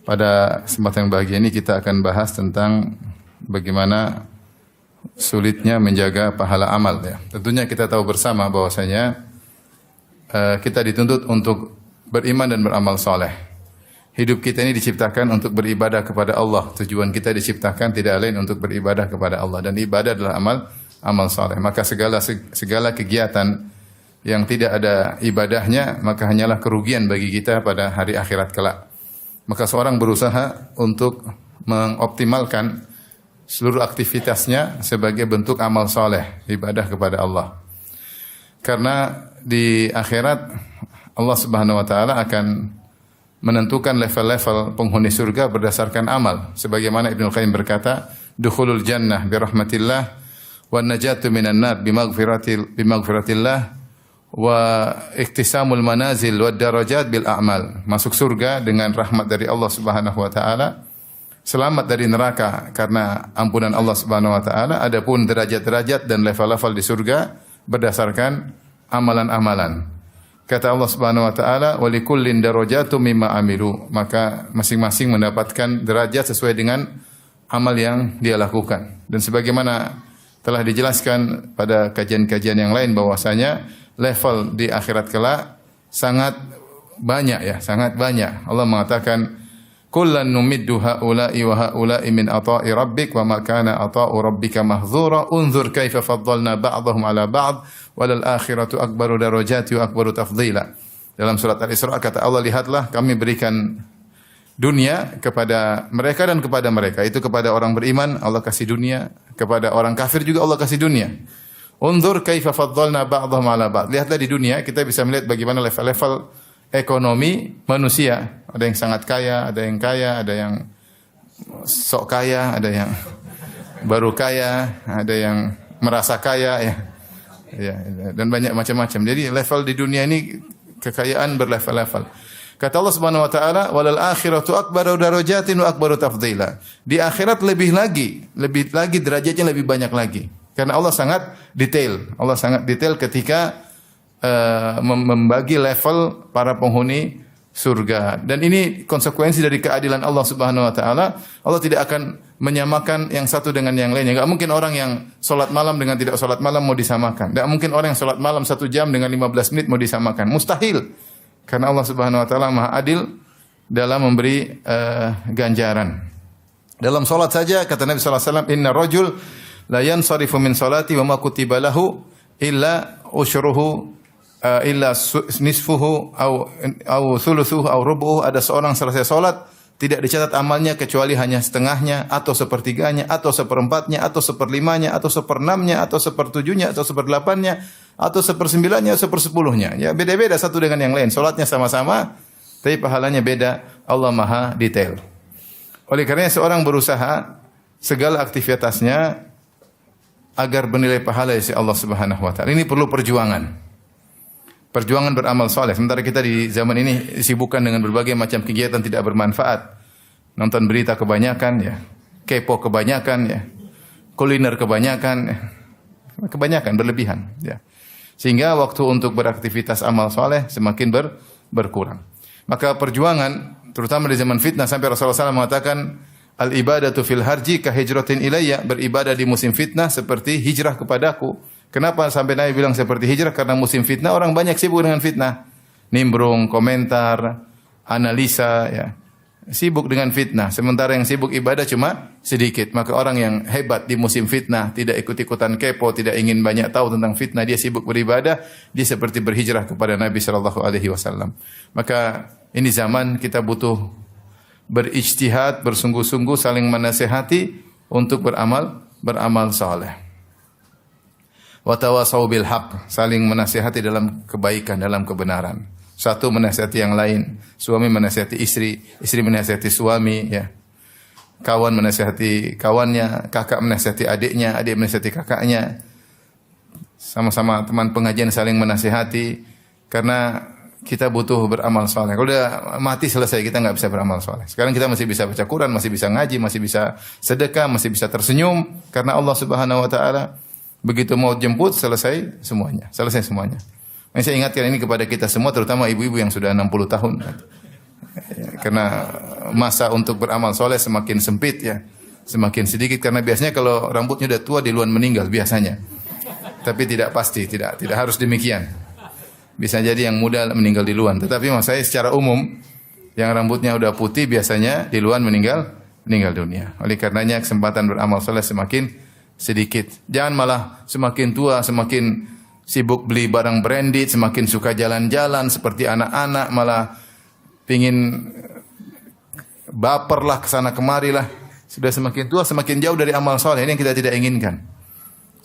Pada kesempatan yang bahagia ini kita akan bahas tentang bagaimana sulitnya menjaga pahala amal ya. Tentunya kita tahu bersama bahwasanya kita dituntut untuk beriman dan beramal soleh. Hidup kita ini diciptakan untuk beribadah kepada Allah. Tujuan kita diciptakan tidak lain untuk beribadah kepada Allah, dan ibadah adalah amal soleh. Maka segala kegiatan yang tidak ada ibadahnya maka hanyalah kerugian bagi kita pada hari akhirat kelak. Maka seorang berusaha untuk mengoptimalkan seluruh aktivitasnya sebagai bentuk amal soleh, ibadah kepada Allah. Karena di akhirat Allah Subhanahu Wa Taala akan menentukan level-level penghuni surga berdasarkan amal. Sebagaimana Ibnu Qayyim berkata, "Dukhulul jannah bi rahmatillah wa najatu minan nar bi maghfiratillah wa iktisamul manazil wa darajat bil a'mal." Masuk surga dengan rahmat dari Allah Subhanahu wa taala, selamat dari neraka karena ampunan Allah Subhanahu wa taala. Adapun derajat-derajat dan level-level di surga berdasarkan amalan-amalan. Kata Allah Subhanahu wa taala, "Wa likullin darajatum mimma amilu." Maka masing-masing mendapatkan derajat sesuai dengan amal yang dia lakukan. Dan sebagaimana telah dijelaskan pada kajian-kajian yang lain bahwasanya level di akhirat kelak sangat banyak ya, sangat banyak. Allah mengatakan, "Kullan numiddu haula'i wa haula'i min ata'i rabbik wa ma kana ata'u rabbika mahdzura. Unzur kaifa faddalna ba'dahum 'ala ba'd walal akhiratu akbaru darajati wa akbaru tafdhila." Dalam surat Al-Isra kata Allah, lihatlah kami berikan dunia kepada mereka dan kepada mereka. Itu kepada orang beriman Allah kasih dunia, kepada orang kafir juga Allah kasih dunia. Unzur kaifa faddalna ba'dahum 'ala ba'd. Lihatlah di dunia kita bisa melihat bagaimana level-level ekonomi manusia. Ada yang sangat kaya, ada yang sok kaya, ada yang baru kaya, ada yang merasa kaya ya. Ya, dan banyak macam-macam. Jadi level di dunia ini kekayaan berlevel-level. Kata Allah Subhanahu wa taala, "Walal akhiratu akbaru darajatin wa akbaru tafdhila." Di akhirat lebih lagi derajatnya lebih banyak lagi. Karena Allah sangat detail. Allah sangat detail ketika membagi level para penghuni surga. Dan ini konsekuensi dari keadilan Allah Subhanahu wa taala. Allah tidak akan menyamakan yang satu dengan yang lainnya. Enggak mungkin orang yang salat malam dengan tidak salat malam mau disamakan. Enggak mungkin orang yang salat malam 1 jam dengan 15 menit mau disamakan. Mustahil. Karena Allah Subhanahu wa taala Maha adil dalam memberi ganjaran. Dalam salat saja kata Nabi sallallahu alaihi wasallam, "Inna rajul la yansarifu min salati wa ma kutiba lahu illa usyruhu illa nisfuhu au thuluthuhu au rubuhu." Ada seorang selesai salat tidak dicatat amalnya kecuali hanya setengahnya atau sepertiganya atau seperempatnya atau seperlimanya atau seperenamnya atau sepertujuhnya atau seperdelapannya atau sepersembilannya atau sepersepuluhnya. Ya beda-beda satu dengan yang lain. Salatnya sama-sama tapi pahalanya beda. Allah Maha detail. Oleh karenanya seorang berusaha segala aktivitasnya agar bernilai pahala dari Allah Subhanahu wa taala. Ini perlu perjuangan. Perjuangan beramal soleh. Sementara kita di zaman ini disibukkan dengan berbagai macam kegiatan tidak bermanfaat. Nonton berita kebanyakan ya, kepo kebanyakan ya, kuliner kebanyakan ya. Kebanyakan berlebihan ya. Sehingga waktu untuk beraktivitas amal soleh semakin berkurang. Maka perjuangan terutama di zaman fitnah sampai Rasulullah SAW mengatakan al-ibadatu fil harji ka hijratin ilayya, beribadah di musim fitnah seperti hijrah kepadaku. Kenapa sampai Nabi bilang seperti hijrah? Karena musim fitnah orang banyak sibuk dengan fitnah. Nimbrung, komentar, analisa ya. Sibuk dengan fitnah. Sementara yang sibuk ibadah cuma sedikit. Maka orang yang hebat di musim fitnah, tidak ikut-ikutan kepo, tidak ingin banyak tahu tentang fitnah, dia sibuk beribadah, dia seperti berhijrah kepada Nabi sallallahu alaihi wasallam. Maka ini zaman kita butuh berijtihad, bersungguh-sungguh saling menasihati untuk beramal saleh. Wa tawasau bil haq, saling menasihati dalam kebaikan, dalam kebenaran. Satu menasihati yang lain, suami menasihati istri, istri menasihati suami ya. Kawan menasihati kawannya, kakak menasihati adiknya, adik menasihati kakaknya. Sama-sama teman pengajian saling menasihati karena kita butuh beramal saleh. Kalau udah mati selesai kita enggak bisa beramal saleh. Sekarang kita masih bisa baca Quran, masih bisa ngaji, masih bisa sedekah, masih bisa tersenyum karena Allah Subhanahu wa taala begitu mau jemput selesai semuanya. Saya ingatkan ini kepada kita semua terutama ibu-ibu yang sudah 60 tahun. Karena masa untuk beramal soleh semakin sempit ya, semakin sedikit karena biasanya kalau rambutnya udah tua duluan meninggal biasanya. Tapi tidak pasti, tidak harus demikian. Bisa jadi yang muda meninggal duluan. Tetapi maksud saya secara umum yang rambutnya udah putih biasanya duluan meninggal dunia. Oleh karenanya kesempatan beramal soleh semakin sedikit. Jangan malah semakin tua semakin sibuk beli barang branded, semakin suka jalan-jalan seperti anak-anak, malah pingin baperlah kesana kemari lah. Sudah semakin tua semakin jauh dari amal soleh. Ini yang kita tidak inginkan.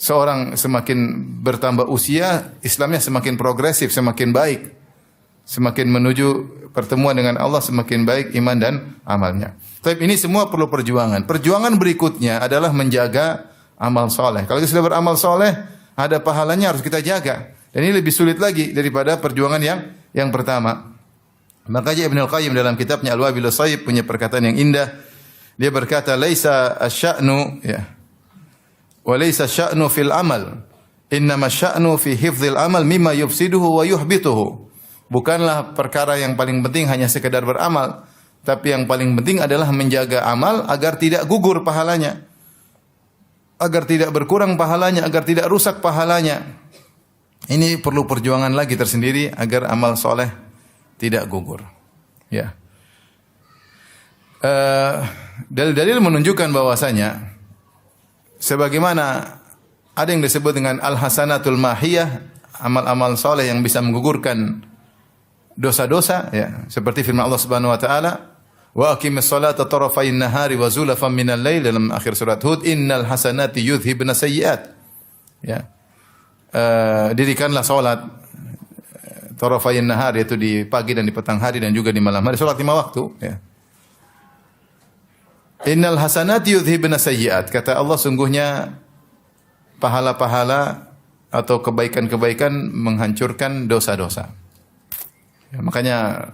Seorang semakin bertambah usia, Islamnya semakin progresif, semakin baik. Semakin menuju pertemuan dengan Allah, semakin baik iman dan amalnya. Tapi ini semua perlu perjuangan. Perjuangan berikutnya adalah menjaga amal soleh. Kalau kita sudah beramal soleh, ada pahalanya harus kita jaga. Dan ini lebih sulit lagi daripada perjuangan yang pertama. Makanya Ibnu Al-Qayyim dalam kitabnya Al-Wabilus Shayyib punya perkataan yang indah. Dia berkata, "Laisa asy-sya'nu ya. Wa laisa sya'nu fil amal. Innama sya'nu fi hifdzil amal mimma yufsiduhu wa yuhbituhu." Bukanlah perkara yang paling penting hanya sekedar beramal, tapi yang paling penting adalah menjaga amal agar tidak gugur pahalanya. Agar tidak berkurang pahalanya, agar tidak rusak pahalanya. Ini perlu perjuangan lagi tersendiri agar amal soleh tidak gugur. Ya. Dalil-dalil menunjukkan bahwasanya sebagaimana ada yang disebut dengan al-hasanatul mahiyah, amal-amal soleh yang bisa menggugurkan dosa-dosa ya, seperti firman Allah Subhanahu wa taala, "Wa aqimis salata tarafayn nahari wa zulafan minal lail" dalam akhir surat Hud, "Innal hasanati yudhhibna sayyi'at." Ya. Dirikanlah salat tarafayn nahar, yaitu di pagi dan di petang hari dan juga di malam hari, salat 5 waktu ya. "Innal hasanati yudhhibna sayyi'at." Kata Allah, sungguhnya pahala-pahala atau kebaikan-kebaikan menghancurkan dosa-dosa. Ya, makanya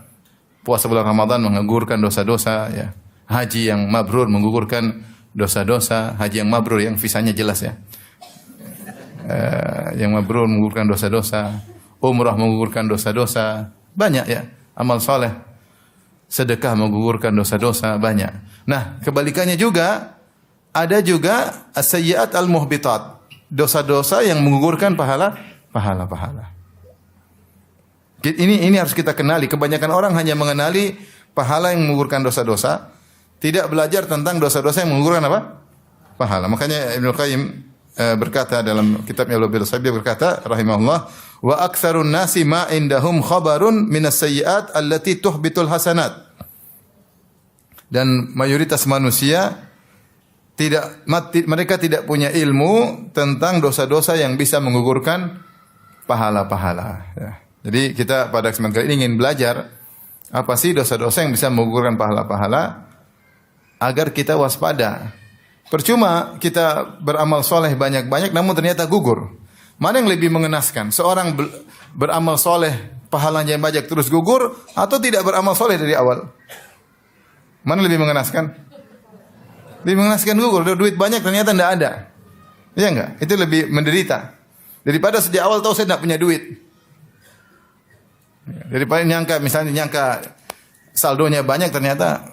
puasa bulan Ramadan menggugurkan dosa-dosa ya. Haji yang mabrur menggugurkan dosa-dosa, haji yang mabrur yang visanya jelas ya. Yang mabrur menggugurkan dosa-dosa, umrah menggugurkan dosa-dosa, banyak ya. Amal soleh, sedekah menggugurkan dosa-dosa, banyak. Nah, kebalikannya juga ada juga as-sayyi'at al-muhbitat, dosa-dosa yang menggugurkan pahala. Ini harus kita kenali. Kebanyakan orang hanya mengenali pahala yang menggugurkan dosa-dosa, tidak belajar tentang dosa-dosa yang menggugurkan apa? Pahala. Makanya Ibnu Qayyim berkata dalam kitabnya Al-Wabilus Shayyib, berkata rahimahullah, "Wa aktsarun nasi ma indahum khabarun minas sayyi'at allati tuhbitul hasanat." Dan mayoritas manusia mereka tidak punya ilmu tentang dosa-dosa yang bisa menggugurkan pahala-pahala ya. Jadi kita pada kesempatan kali ini ingin belajar apa sih dosa-dosa yang bisa menggugurkan pahala-pahala agar kita waspada. Percuma kita beramal soleh banyak-banyak namun ternyata gugur. Mana yang lebih mengenaskan? Seorang beramal soleh pahalanya banyak terus gugur atau tidak beramal soleh dari awal? Mana lebih mengenaskan? Lebih mengenaskan gugur. Duit banyak ternyata tidak ada. Iya enggak? Itu lebih menderita. Daripada sejak awal tahu saya tidak punya duit. Daripada nyangka saldonya banyak ternyata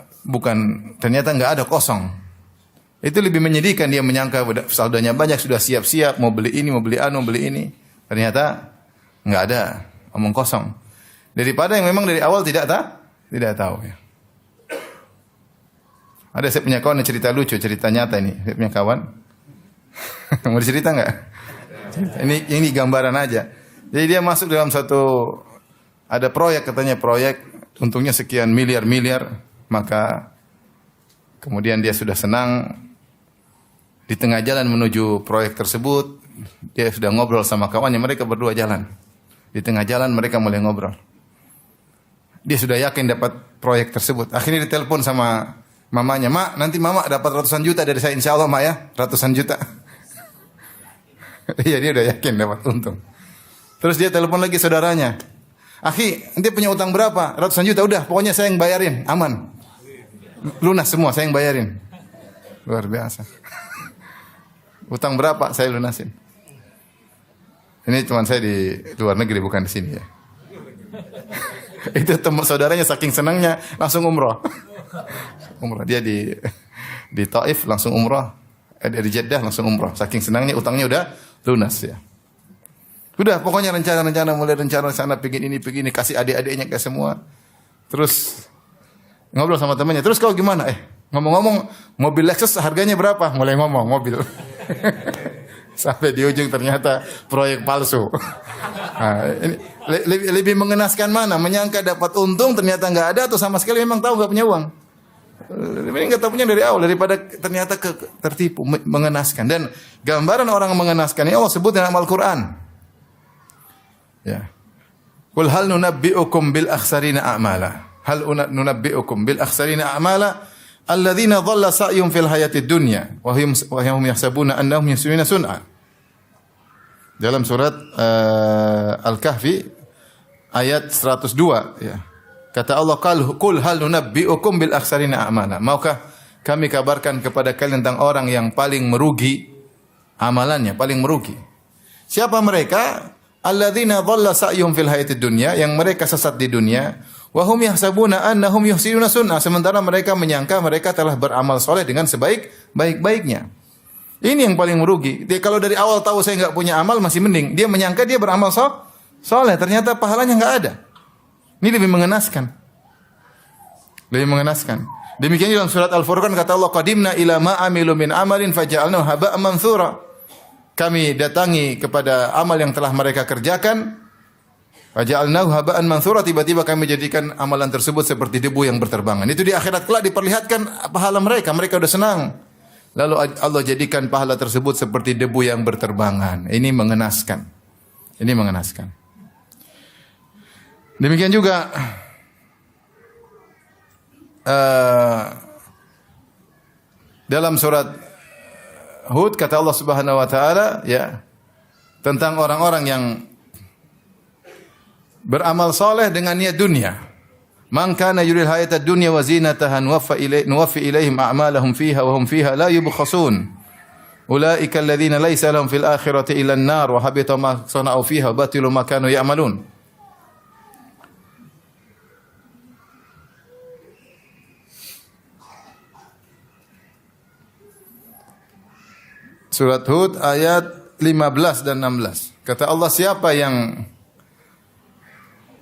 enggak ada, kosong. Itu lebih menyedihkan, dia menyangka saldonya banyak, sudah siap-siap mau beli ini, mau beli ini. Ternyata enggak ada, omong kosong. Daripada yang memang dari awal tidak tahu ya. Ada saya punya kawan yang cerita lucu, cerita nyata ini. Saya punya kawan. Mau dicerita enggak? Ini gambaran aja. Jadi dia masuk dalam ada proyek, katanya proyek untungnya sekian miliar, maka kemudian dia sudah senang di tengah jalan menuju proyek tersebut, dia sudah ngobrol sama kawannya, mereka berdua jalan. Di tengah jalan mereka mulai ngobrol. Dia sudah yakin dapat proyek tersebut. Akhirnya ditelepon sama mamanya, "Mak, nanti mama dapat ratusan juta dari saya, insya Allah mak ya, ratusan juta." Iya, dia udah yakin dapat untung. Terus dia telepon lagi saudaranya, "Akhi, nanti punya utang berapa?" "Ratusan juta." "Udah, pokoknya saya yang bayarin, aman. Lunas semua, saya yang bayarin." Luar biasa. Utang berapa? Saya lunasin. Ini teman saya di luar negeri, bukan di sini ya. Itu teman saudaranya saking senangnya langsung umroh. Umrah. Dia di Taif langsung umrah. Dari Jeddah langsung umrah. Saking senangnya utangnya udah lunas ya. Udah pokoknya rencana-rencana mulai rencana sana pengin ini kasih adik-adiknya ke semua. Terus ngobrol sama temannya. Terus kau gimana? Ngomong-ngomong mobil Lexus harganya berapa? Mulai ngomong mobil. Sampai di ujung ternyata proyek palsu. Nah, ini lebih mengenaskan mana? Menyangka dapat untung ternyata nggak ada atau sama sekali memang tahu nggak punya uang. Lebih nggak tahu punya dari awal daripada ternyata tertipu, mengenaskan. Dan gambaran orang mengenaskan ini Allah sebut dalam Al-Quran. Ya. Qul hal nunabbi'ukum bil akhsarina a'mala. Hal nunabbi'ukum bil akhsarina a'mala alladzina dhalla sa'yuhum fil hayatid dunya wa hum yahsabuna annahum yusminuna sun'a. Dalam surat Al-Kahfi ayat 102 ya. Kata Allah, "Qul hal nunabbi'ukum bil akhsarina a'mala." Maukah kami kabarkan kepada kalian tentang orang yang paling merugi amalannya, paling merugi. Siapa mereka? Alladzina dhalla sa'yuhum fil hayatid dunya, yang mereka sesat di dunia, wa hum yahsabuna annahum yuhsinuna sun'a, sementara mereka menyangka mereka telah beramal soleh dengan sebaik-baiknya. Ini yang paling merugi. Dia kalau dari awal tahu saya enggak punya amal masih mending. Dia menyangka dia beramal soleh, ternyata pahalanya enggak ada. Ini lebih mengenaskan. Lebih mengenaskan. Demikian dalam surat Al-Furqan kata Allah, "Qadimna ila ma amilu min amalin faja'alnahu haba'an mantsura." Kami datangi kepada amal yang telah mereka kerjakan, faja'alnahu haba'an mantsura, tiba-tiba kami jadikan amalan tersebut seperti debu yang berterbangan. Itu di akhirat kelak diperlihatkan pahala mereka udah senang. Lalu Allah jadikan pahala tersebut seperti debu yang berterbangan. Ini mengenaskan. Ini mengenaskan. Demikian juga dalam surat Hud kata Allah Subhanahu wa taala ya tentang orang-orang yang beramal saleh dengan niat dunia. Man kana yuridul hayatad dunya wa zinataha nuwaffi ilaihim a'malahum fiha wa hum fiha la yubkhasun. Ulaika alladhina laysa lahum fil akhirati illa an-nar wa habita ma sana'u fiha wa batilu ma kanu ya'malun. Surat Hud ayat 15 dan 16. Kata Allah, siapa yang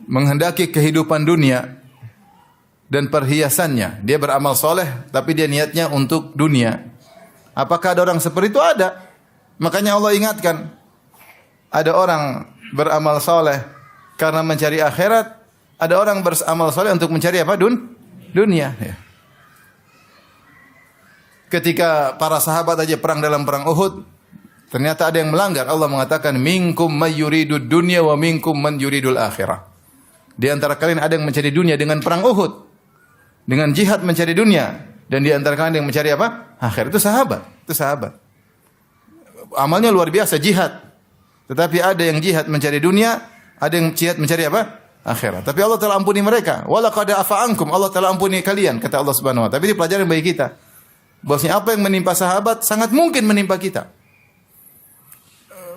menghendaki kehidupan dunia dan perhiasannya, dia beramal soleh tapi dia niatnya untuk dunia. Apakah ada orang seperti itu? Ada. Makanya Allah ingatkan, ada orang beramal soleh karena mencari akhirat, ada orang beramal soleh untuk mencari apa? Dunia. Ya. Ketika para sahabat aja perang dalam perang Uhud, ternyata ada yang melanggar. Allah mengatakan, minkum may yuridud dunya wa minkum man yuridul akhirah. Di antara kalian ada yang mencari dunia dengan perang Uhud, dengan jihad mencari dunia, dan di antara kalian yang mencari apa? Akhirat. Itu sahabat. Amalnya luar biasa, jihad. Tetapi ada yang jihad mencari dunia, ada yang jihad mencari apa? Akhirat. Tapi Allah telah ampuni mereka. Walaqad afa ankum, Allah telah ampuni kalian, kata Allah Subhanahu wa taala. Tapi ini pelajaran bagi kita. Bahwasanya apa yang menimpa sahabat sangat mungkin menimpa kita.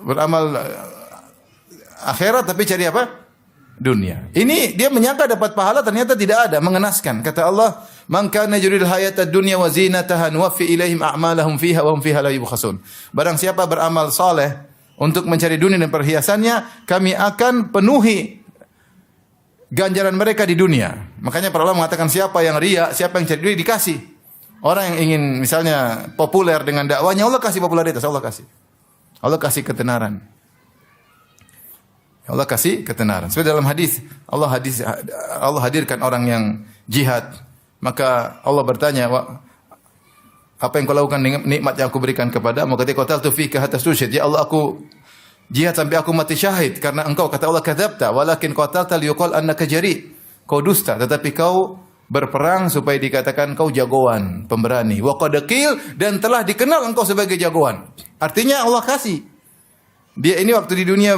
Beramal akhirat tapi cari apa? Dunia. Ini dia menyangka dapat pahala, ternyata tidak ada, mengenaskan. Kata Allah, "Man kana yuridul hayatad dunya wa zinataha nuwaffi ilaihim a'malahum fiha wa hum fiha la yubkhasun." Barang siapa beramal saleh untuk mencari dunia dan perhiasannya, kami akan penuhi ganjaran mereka di dunia. Makanya para ulama mengatakan siapa yang riya, siapa yang cari dunia dikasih. Orang yang ingin misalnya populer dengan dakwanya, Allah kasih popularitas, Allah kasih. Allah kasih ketenaran. Allah kasih ketenaran. Seperti dalam hadis, Allah hadirkan orang yang jihad. Maka Allah bertanya, apa yang kau lakukan dengan nikmat yang aku berikan kepadamu? Ketika qataltu fika hatta tusyhid, ya Allah aku jihad sampai aku mati syahid karena engkau, kata Allah, kadzabta walakin qatalta liyuqal annaka jari. Kau dusta, tetapi kau berperang supaya dikatakan kau jagoan, pemberani. Wa qad qil, dan telah dikenal engkau sebagai jagoan. Artinya Allah kasih. Dia ini waktu di dunia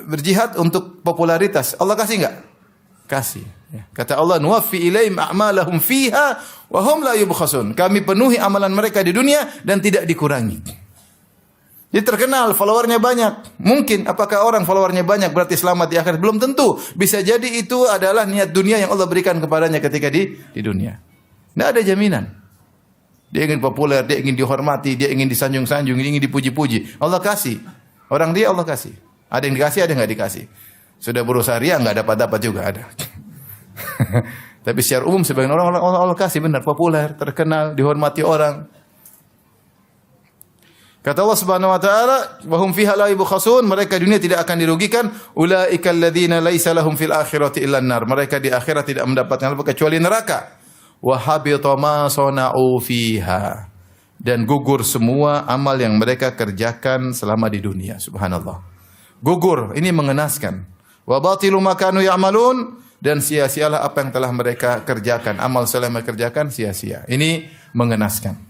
berjihad untuk popularitas. Allah kasih enggak? Kasih. Ya. Kata Allah, nuwaffi ilaihim a'malahum fiha wa hum la yubkhasun. Kami penuhi amalan mereka di dunia dan tidak dikurangi. Dia terkenal, followernya banyak. Mungkin apakah orang followernya banyak berarti selamat di akhirat? Belum tentu. Bisa jadi itu adalah niat dunia yang Allah berikan kepadanya ketika di dunia. Tidak ada jaminan. Dia ingin populer, dia ingin dihormati, dia ingin disanjung-sanjung, dia ingin dipuji-puji. Allah kasih. Orang dia Allah kasih. Ada yang dikasih, ada yang nggak dikasih. Sudah berusaha ria, nggak dapat-dapat juga ada. Tapi secara umum sebagian orang Allah kasih benar, populer, terkenal, dihormati orang. Kata Allah Subhanahu wa taala, "Wa hum fiha la yubkhasun," mereka di dunia tidak akan dirugikan. "Ulaika alladziina laisa lahum fil akhirati illa an-nar." Mereka di akhirat tidak mendapatkan apa kecuali neraka. "Wa habita ma sana'u fiha." Dan gugur semua amal yang mereka kerjakan selama di dunia. Subhanallah. Gugur, ini mengenaskan. "Wa batilu ma kanu ya'malun." Dan sia-sialah apa yang telah mereka kerjakan. Amal saleh mereka kerjakan sia-sia. Ini mengenaskan.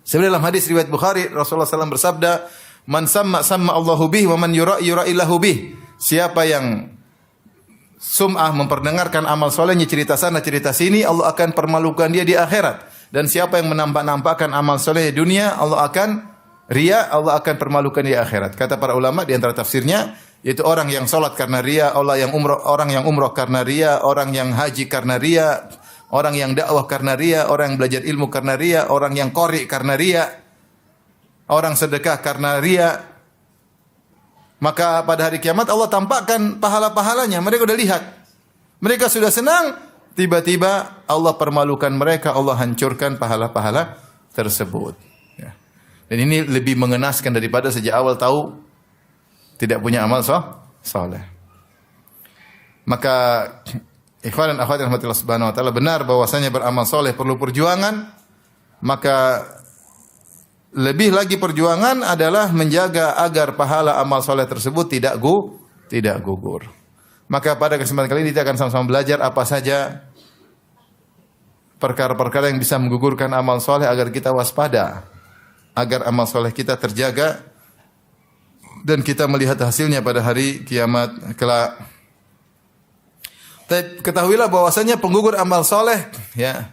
Sebenarnya dalam hadis riwayat Bukhari, Rasulullah SAW bersabda, "Man samma Allahu bih, wa man yura'illahu bih." Siapa yang sum'ah memperdengarkan amal solehnya, cerita sana cerita sini, Allah akan permalukan dia di akhirat. Dan siapa yang menampak-nampakkan amal soleh di dunia, Allah akan ria, Allah akan permalukan di akhirat. Kata para ulama di antara tafsirnya, yaitu orang yang salat karena ria, orang yang umroh karena ria, orang yang haji karena ria, orang yang dakwah karena ria, orang yang belajar ilmu karena ria, orang yang qori karena ria, orang sedekah karena ria. Maka pada hari kiamat Allah tampakkan pahala-pahalanya. Mereka sudah lihat. Mereka sudah senang. Tiba-tiba Allah permalukan mereka. Allah hancurkan pahala-pahala tersebut. Ya. Dan ini lebih mengenaskan daripada sejak awal tahu tidak punya amal soleh. Maka ikhwan dan akhwat rahmatillah subhanahu wa ta'ala, benar bahwasanya beramal soleh perlu perjuangan. Maka lebih lagi perjuangan adalah menjaga agar pahala amal soleh tersebut tidak gugur. Maka pada kesempatan kali ini kita akan sama-sama belajar apa saja perkara-perkara yang bisa menggugurkan amal soleh agar kita waspada, agar amal soleh kita terjaga dan kita melihat hasilnya pada hari kiamat kelak. Ketahuilah bahwasanya penggugur amal soleh, ya,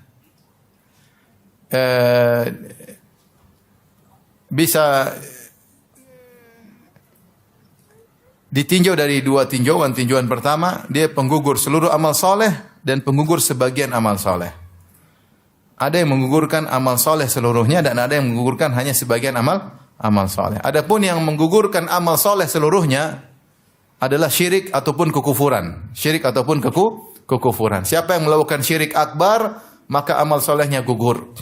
bisa ditinjau dari dua tinjauan. Tinjauan pertama, dia penggugur seluruh amal soleh dan penggugur sebagian amal soleh. Ada yang menggugurkan amal soleh seluruhnya dan ada yang menggugurkan hanya sebagian amal soleh. Adapun yang menggugurkan amal soleh seluruhnya adalah syirik ataupun kekufuran. Syirik ataupun kekufuran. Siapa yang melakukan syirik akbar, maka amal solehnya gugur.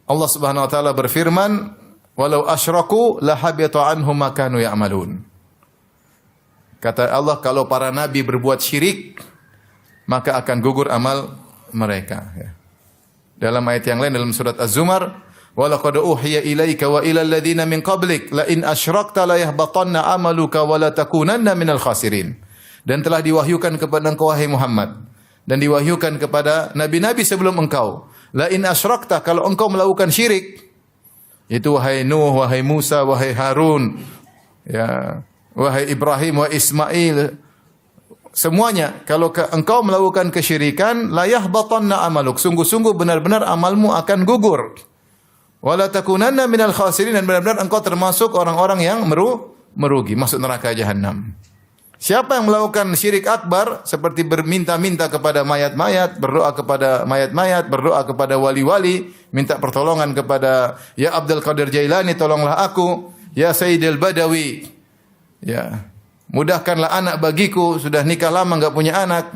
Allah Subhanahu wa taala berfirman, "Walau asyraku lahabita anhum ma kanu ya'malun." Kata Allah, kalau para nabi berbuat syirik, maka akan gugur amal mereka. Dalam ayat yang lain dalam surat Az-Zumar, "Walaqad uhiya ilaika wa ilal ladzina min qablik la in asyrakta la yahbatanna 'amaluka wa la takunanna minal khasirin." Dan telah diwahyukan kepada engkau wahai Muhammad dan diwahyukan kepada nabi-nabi sebelum engkau, la in asyrakta, kalau engkau melakukan syirik, itu wahai Nuh, wahai Musa, wahai Harun, ya, wahai Ibrahim, wahai Ismail, semuanya, kalau engkau melakukan kesyirikan, la yahbatanna amaluk, sungguh-sungguh benar-benar amalmu akan gugur. Wala takunanna minal khasirin, dan benar-benar engkau termasuk orang-orang yang merugi, masuk neraka jahanam. Siapa yang melakukan syirik akbar seperti berminta-minta kepada mayat-mayat, berdoa kepada mayat-mayat, berdoa kepada wali-wali, minta pertolongan kepada ya Abdul Qadir Jailani, tolonglah aku, ya Sayyidil Badawi, ya mudahkanlah anak bagiku, sudah nikah lama enggak punya anak,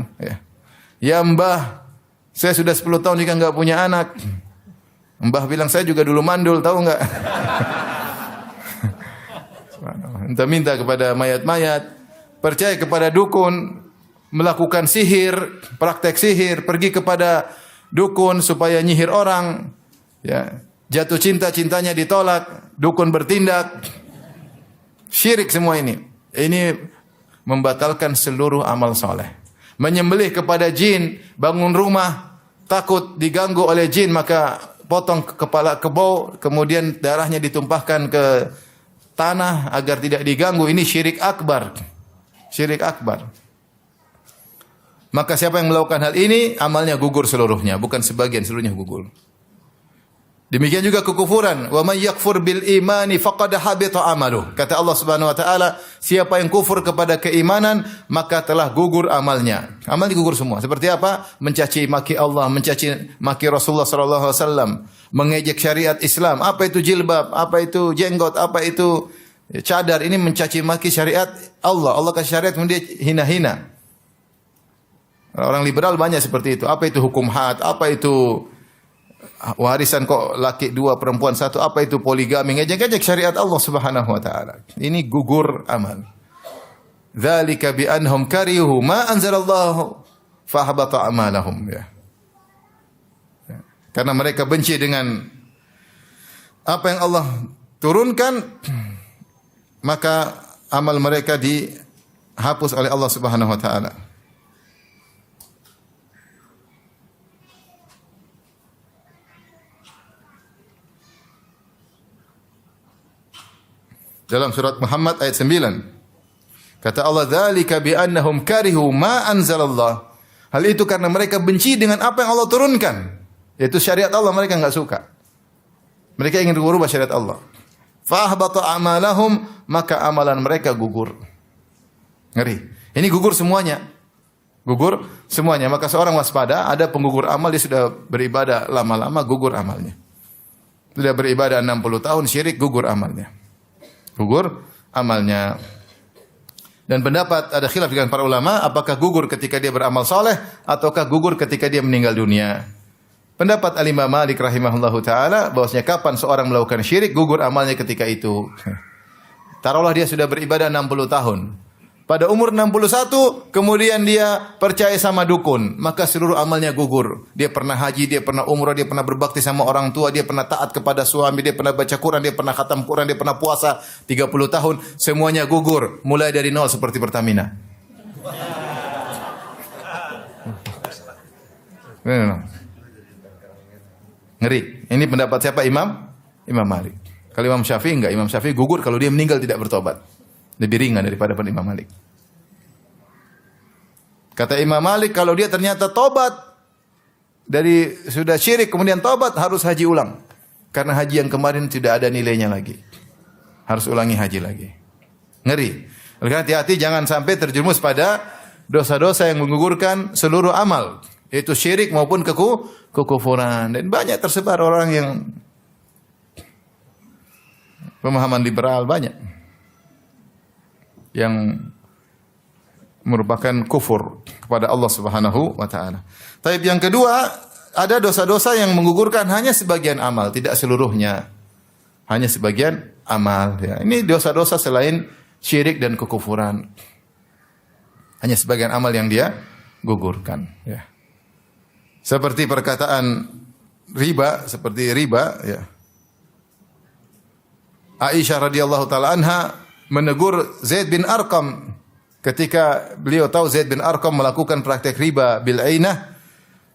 ya Mbah, saya sudah 10 tahun nikah enggak punya anak. Mbah bilang saya juga dulu mandul, tahu enggak? Minta kepada mayat-mayat, percaya kepada dukun, melakukan sihir, praktek sihir, pergi kepada dukun supaya nyihir orang, ya, jatuh cinta, cintanya ditolak, dukun bertindak, syirik semua ini. Ini membatalkan seluruh amal soleh. Menyembelih kepada jin, bangun rumah, takut diganggu oleh jin, maka potong kepala kebau, kemudian darahnya ditumpahkan ke tanah agar tidak diganggu. Ini syirik akbar. Syirik akbar. Maka siapa yang melakukan hal ini, amalnya gugur seluruhnya, bukan sebagian, seluruhnya gugur. Demikian juga kekufuran. Wa may yakfur bil imani faqad habita amaluh. Kata Allah Subhanahu wa taala, siapa yang kufur kepada keimanan, maka telah gugur amalnya. Amal gugur semua. Seperti apa? Mencaci maki Allah, mencaci maki Rasulullah sallallahu alaihi wasallam, mengejek syariat Islam. Apa itu jilbab? Apa itu jenggot? Apa itu cadar? Ini mencaci maki syariat Allah. Allah kasih syariat kemudian hina-hina. Orang liberal banyak seperti itu. Apa itu hukum had? Apa itu warisan kok laki 2 perempuan 1? Apa itu poligami? Ngejek-ngejek syariat Allah Subhanahu wa taala. Ini gugur amal. Dzalika bi annahum karihu ma anzalallahu fa habata amalahum ya. Karena mereka benci dengan apa yang Allah turunkan, maka amal mereka dihapus oleh Allah Subhanahu wa taala. Dalam surat Muhammad ayat 9. Kata Allah, "Dzalika bi annahum karihu ma anzalallah." Hal itu karena mereka benci dengan apa yang Allah turunkan, yaitu syariat Allah, mereka enggak suka. Mereka ingin merubah syariat Allah. Fa ahbata amalahum, maka amalan mereka gugur. Ngeri. Ini gugur semuanya. Gugur semuanya. Maka seorang waspada, ada penggugur amal, dia sudah beribadah lama-lama gugur amalnya. Sudah beribadah 60 tahun syirik, gugur amalnya. Gugur amalnya. Dan pendapat ada khilaf dengan para ulama, apakah gugur ketika dia beramal soleh ataukah gugur ketika dia meninggal dunia. Pendapat Al-Imam Malik rahimahullahu taala bahwasanya kapan seorang melakukan syirik, gugur amalnya ketika itu. Taruhlah dia sudah beribadah 60 tahun. Pada umur 61 kemudian dia percaya sama dukun, maka seluruh amalnya gugur. Dia pernah haji, dia pernah umrah, dia pernah berbakti sama orang tua, dia pernah taat kepada suami, dia pernah baca Quran, dia pernah khatam Quran, dia pernah puasa 30 tahun, semuanya gugur, mulai dari nol seperti Pertamina. Ngeri. Ini pendapat siapa? Imam Malik. Kalau Imam Syafi'i enggak, Imam Syafi'i gugur kalau dia meninggal tidak bertobat. Lebih ringan daripada Imam Malik. Kata Imam Malik, kalau dia ternyata tobat dari sudah syirik kemudian tobat, harus haji ulang. Karena haji yang kemarin tidak ada nilainya lagi. Harus ulangi haji lagi. Ngeri. Oleh karena hati-hati jangan sampai terjerumus pada dosa-dosa yang menggugurkan seluruh amal, yaitu syirik maupun kekufuran. Dan banyak tersebar orang yang pemahaman liberal banyak yang merupakan kufur kepada Allah Subhanahu wa taala. Tapi yang kedua, ada dosa-dosa yang menggugurkan hanya sebagian amal, tidak seluruhnya. Hanya sebagian amal ya. Ini dosa-dosa selain syirik dan kekufuran. Hanya sebagian amal yang dia gugurkan ya. Seperti perkataan riba, ya. Aisyah radhiyallahu taala anha menegur Zaid bin Arqam ketika beliau tahu Zaid bin Arqam melakukan praktek riba bil ainah,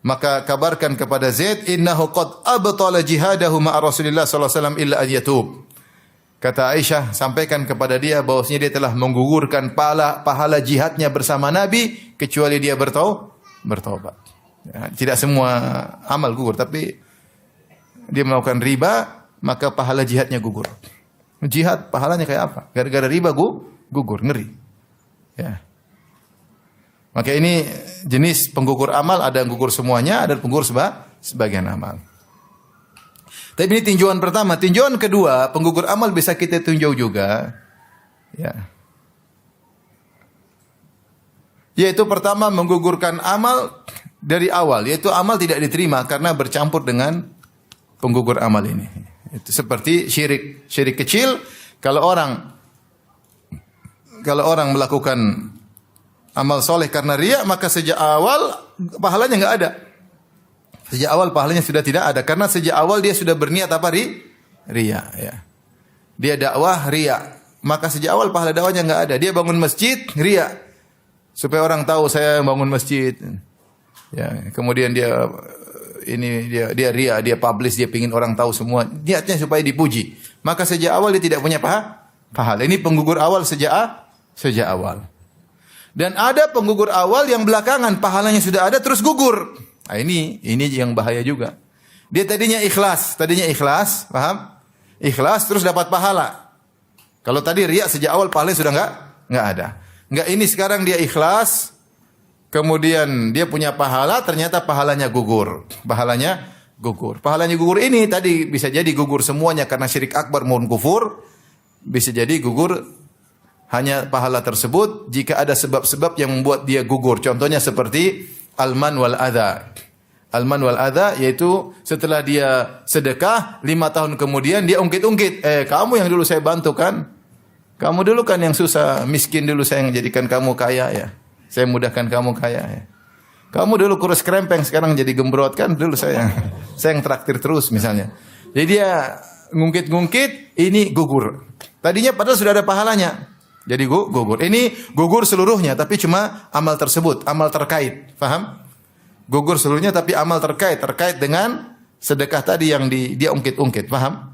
maka kabarkan kepada Zaid, innahu qad abtala jihadahu ma'a Rasulillah sallallahu alaihi wasallam illa an yatub. Kata Aisyah, sampaikan kepada dia bahwasanya dia telah menggugurkan pahala jihadnya bersama Nabi kecuali dia bertaubat. Ya, tidak semua amal gugur, tapi dia melakukan riba maka pahala jihadnya gugur. Jihad pahalanya kayak apa? Gara-gara riba gugur, ngeri. Ya. Maka ini jenis penggugur amal, ada yang gugur semuanya, ada yang gugur sebagian amal. Tapi ini tinjauan pertama. Tinjauan kedua, penggugur amal bisa kita tinjau juga. Ya. Yaitu pertama menggugurkan amal dari awal, yaitu amal tidak diterima karena bercampur dengan penggugur amal ini. Itu seperti syirik kecil. Kalau orang melakukan amal soleh karena riya, maka sejak awal pahalanya enggak ada. Sejak awal pahalanya sudah tidak ada karena sejak awal dia sudah berniat apa? Riya ya. Dia dakwah riya, maka sejak awal pahala dakwahnya enggak ada. Dia bangun masjid riya, supaya orang tahu saya bangun masjid. Ya, kemudian dia riya, dia publish, dia pingin orang tahu semua. Niatnya supaya dipuji. Maka sejak awal dia tidak punya pahala. Ini penggugur awal sejak awal. Dan ada penggugur awal yang belakangan pahalanya sudah ada terus gugur. Nah, ini yang bahaya juga. Dia tadinya ikhlas, paham? Ikhlas terus dapat pahala. Kalau tadi riya sejak awal pahalanya sudah enggak ada. Enggak, ini sekarang dia ikhlas, kemudian dia punya pahala, ternyata pahalanya gugur. Pahalanya gugur ini tadi bisa jadi gugur semuanya karena syirik akbar maupun kufur. Bisa jadi gugur hanya pahala tersebut jika ada sebab-sebab yang membuat dia gugur. Contohnya seperti alman wal adha. Alman wal adha yaitu setelah dia sedekah 5 tahun kemudian dia ungkit-ungkit, kamu yang dulu saya bantu kan? Kamu dulu kan yang susah, miskin dulu saya yang jadikan kamu kaya ya. Saya mudahkan kamu kaya ya. Kamu dulu kurus krempeng sekarang jadi gembrot kan? Dulu saya yang traktir terus misalnya. Jadi dia ngungkit-ngungkit, ini gugur. Tadinya padahal sudah ada pahalanya. Jadi gugur. Ini gugur seluruhnya tapi cuma amal tersebut, amal terkait. Paham? Gugur seluruhnya tapi amal terkait dengan sedekah tadi yang dia ungkit-ungkit. Paham?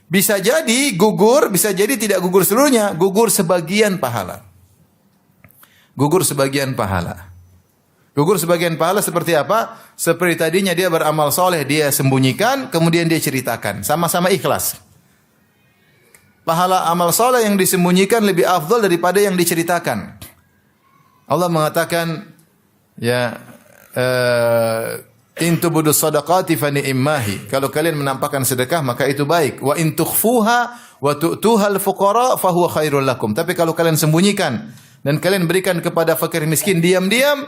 Bisa jadi gugur, bisa jadi tidak gugur seluruhnya, gugur sebagian pahala. Gugur sebagian pahala. Gugur sebagian pahala seperti apa? Seperti tadinya dia beramal soleh, dia sembunyikan, kemudian dia ceritakan. Sama-sama ikhlas. Pahala amal soleh yang disembunyikan lebih afdal daripada yang diceritakan. Allah mengatakan, ya, in tubudu sadaqati fa ni'mahi. Kalau kalian menampakkan sedekah maka itu baik. Wa in tukhfuha wa tu'tuhal fuqara fa huwa khairul lakum. Tapi kalau kalian sembunyikan dan kalian berikan kepada fakir miskin diam-diam,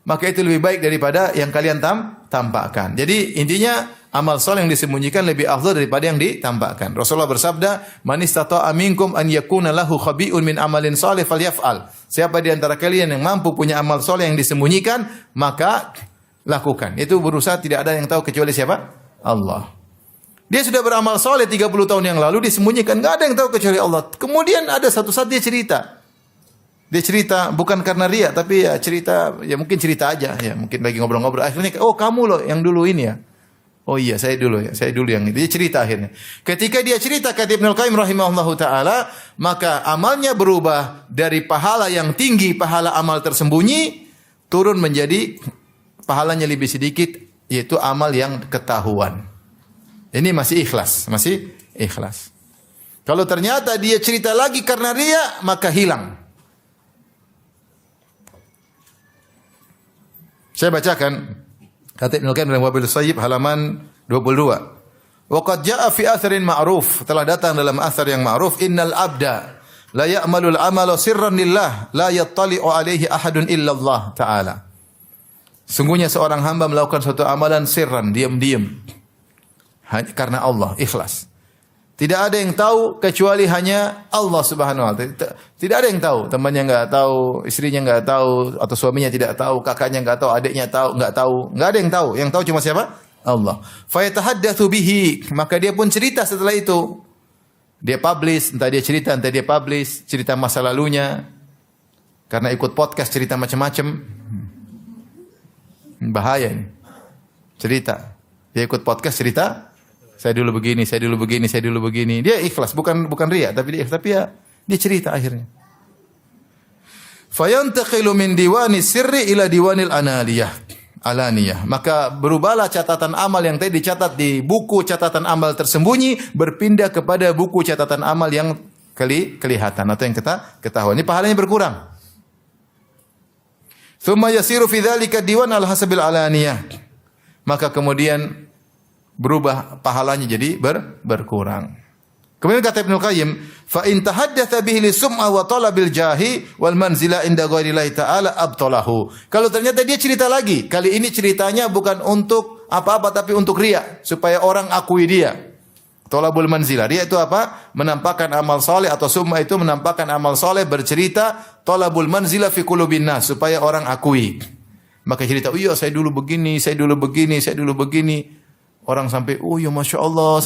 maka itu lebih baik daripada yang kalian tampakkan. Jadi intinya amal saleh yang disembunyikan lebih afdal daripada yang ditampakkan. Rasulullah bersabda, "Man istata'a minkum an yakuna lahu khabi'un min amalin salih falyaf'al." Siapa di antara kalian yang mampu punya amal saleh yang disembunyikan, maka lakukan. Itu berusaha tidak ada yang tahu kecuali siapa? Allah. Dia sudah beramal soleh 30 tahun yang lalu, disembunyikan. Tidak ada yang tahu kecuali Allah. Kemudian ada satu saat dia cerita. Dia cerita bukan karena riya, tapi ya cerita, ya mungkin cerita aja. Ya mungkin lagi ngobrol-ngobrol. Akhirnya, oh kamu loh yang dulu ini ya. Oh iya, saya dulu yang itu. Dia cerita akhirnya. Ketika dia cerita, kata Ibnu Al-Qayyim rahimahullahu ta'ala, maka amalnya berubah dari pahala yang tinggi, pahala amal tersembunyi, turun menjadi pahalanya lebih sedikit, yaitu amal yang ketahuan. Ini masih ikhlas. Kalau ternyata dia cerita lagi karena riya, maka hilang. Saya bacakan kata Ibnu Qayyim dalam Wabil Sayyib halaman 22. Wa qad jaa'a fi atharin ma'ruf, telah datang dalam athar yang ma'ruf, innal abda la ya'malul amala sirran lillah la yattali'u alaihi ahadun illa Allah ta'ala. Sungguhnya seorang hamba melakukan suatu amalan sirran, diam-diam. Karena Allah, ikhlas. Tidak ada yang tahu kecuali hanya Allah Subhanahu wa taala. Tidak ada yang tahu, temannya enggak tahu, istrinya enggak tahu, atau suaminya tidak tahu, kakaknya enggak tahu, adiknya enggak tahu. Enggak ada yang tahu. Yang tahu cuma siapa? Allah. Fa yatahaddatsu bihi, maka dia pun cerita setelah itu. Dia publish, entah dia cerita masa lalunya. Karena ikut podcast cerita macam-macam. Bahaya ini. Cerita. Dia ikut podcast cerita, saya dulu begini. Dia ikhlas, bukan riya, tapi dia cerita akhirnya. Fayantaqilu min diwani sirri ila diwanil alaniyah. Maka berubahlah catatan amal yang tadi dicatat di buku catatan amal tersembunyi berpindah kepada buku catatan amal yang kelihatan atau yang ketahuan. Ini pahalanya berkurang. Tsumma yasiru fi dzalika diwan al hasabil alaniyah. Maka kemudian berubah pahalanya jadi berkurang. Kemudian kata Ibnu Qayyim, fa in tahaddatsa bihi li sum'a wa talabil jahi wal manzila inda ghairillahi ta'ala abtalahu. Kalau ternyata dia cerita lagi, kali ini ceritanya bukan untuk apa-apa tapi untuk riya, supaya orang akui dia. Talabul manzila. Riya itu apa? Menampakkan amal saleh, atau sum'a itu menampakkan amal saleh, bercerita talabul manzila fi qulubin nas, supaya orang akui. Maka cerita, "Oh iya, saya dulu begini. Orang sampai, "Oh ya Masya Allah,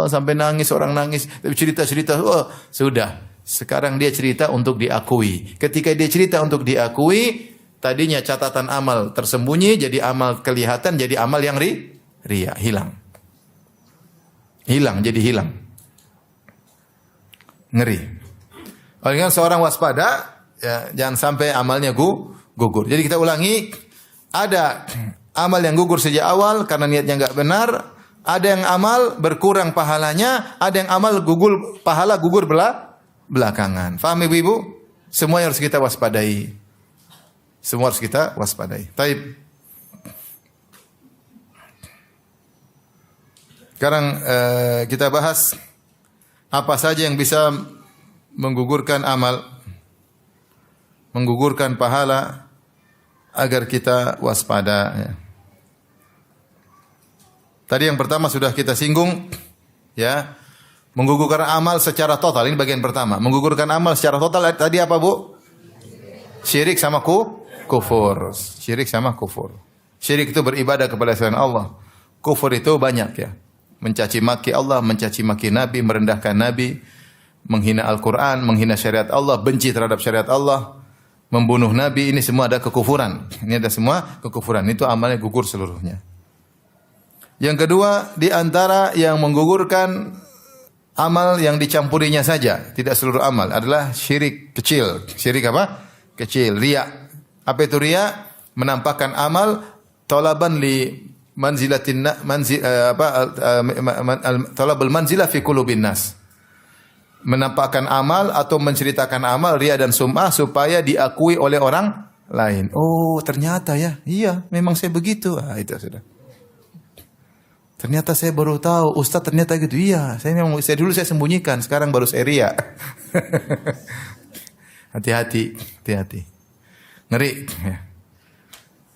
sampai nangis, orang nangis." Tapi cerita, oh sudah. Sekarang dia cerita untuk diakui. Ketika dia cerita untuk diakui, tadinya catatan amal tersembunyi, jadi amal kelihatan, jadi amal yang riya, hilang. Jadi hilang. Ngeri. Oleh karena seorang waspada, ya, jangan sampai amalnya gugur. Jadi kita ulangi, ada amal yang gugur sejak awal karena niatnya enggak benar, ada yang amal berkurang pahalanya, ada yang amal pahala gugur belakangan. Faham Ibu-ibu? Semua yang harus kita waspadai. Semua harus kita waspadai. Taib. Sekarang kita bahas apa saja yang bisa menggugurkan amal, menggugurkan pahala agar kita waspada. Ya. Tadi yang pertama sudah kita singgung, ya, menggugurkan amal secara total. Ini bagian pertama. Menggugurkan amal secara total tadi apa, Bu? Syirik sama kufur. Syirik sama kufur. Syirik itu beribadah kepada selain Allah. Kufur itu banyak, ya. Mencaci maki Allah, mencaci maki Nabi, merendahkan Nabi, menghina Al-Quran, menghina syariat Allah, benci terhadap syariat Allah, membunuh Nabi, ini semua ada kekufuran. Ini ada semua kekufuran. Itu amalnya gugur seluruhnya. Yang kedua, di antara yang menggugurkan amal yang dicampurinya saja, tidak seluruh amal, adalah syirik kecil. Syirik apa? Kecil, riya. Apa itu riya? Menampakkan amal talaban li manzilatin talabul manzilah fi qulubin nas. Menampakkan amal atau menceritakan amal riya dan sum'ah supaya diakui oleh orang lain. Oh, ternyata ya. Iya, memang saya begitu. Ah, itu sudah. Ternyata saya baru tahu, Ustaz ternyata gitu. Iya, saya dulu saya sembunyikan, sekarang baru saya riya. Hati-hati, hati-hati. Ngeri.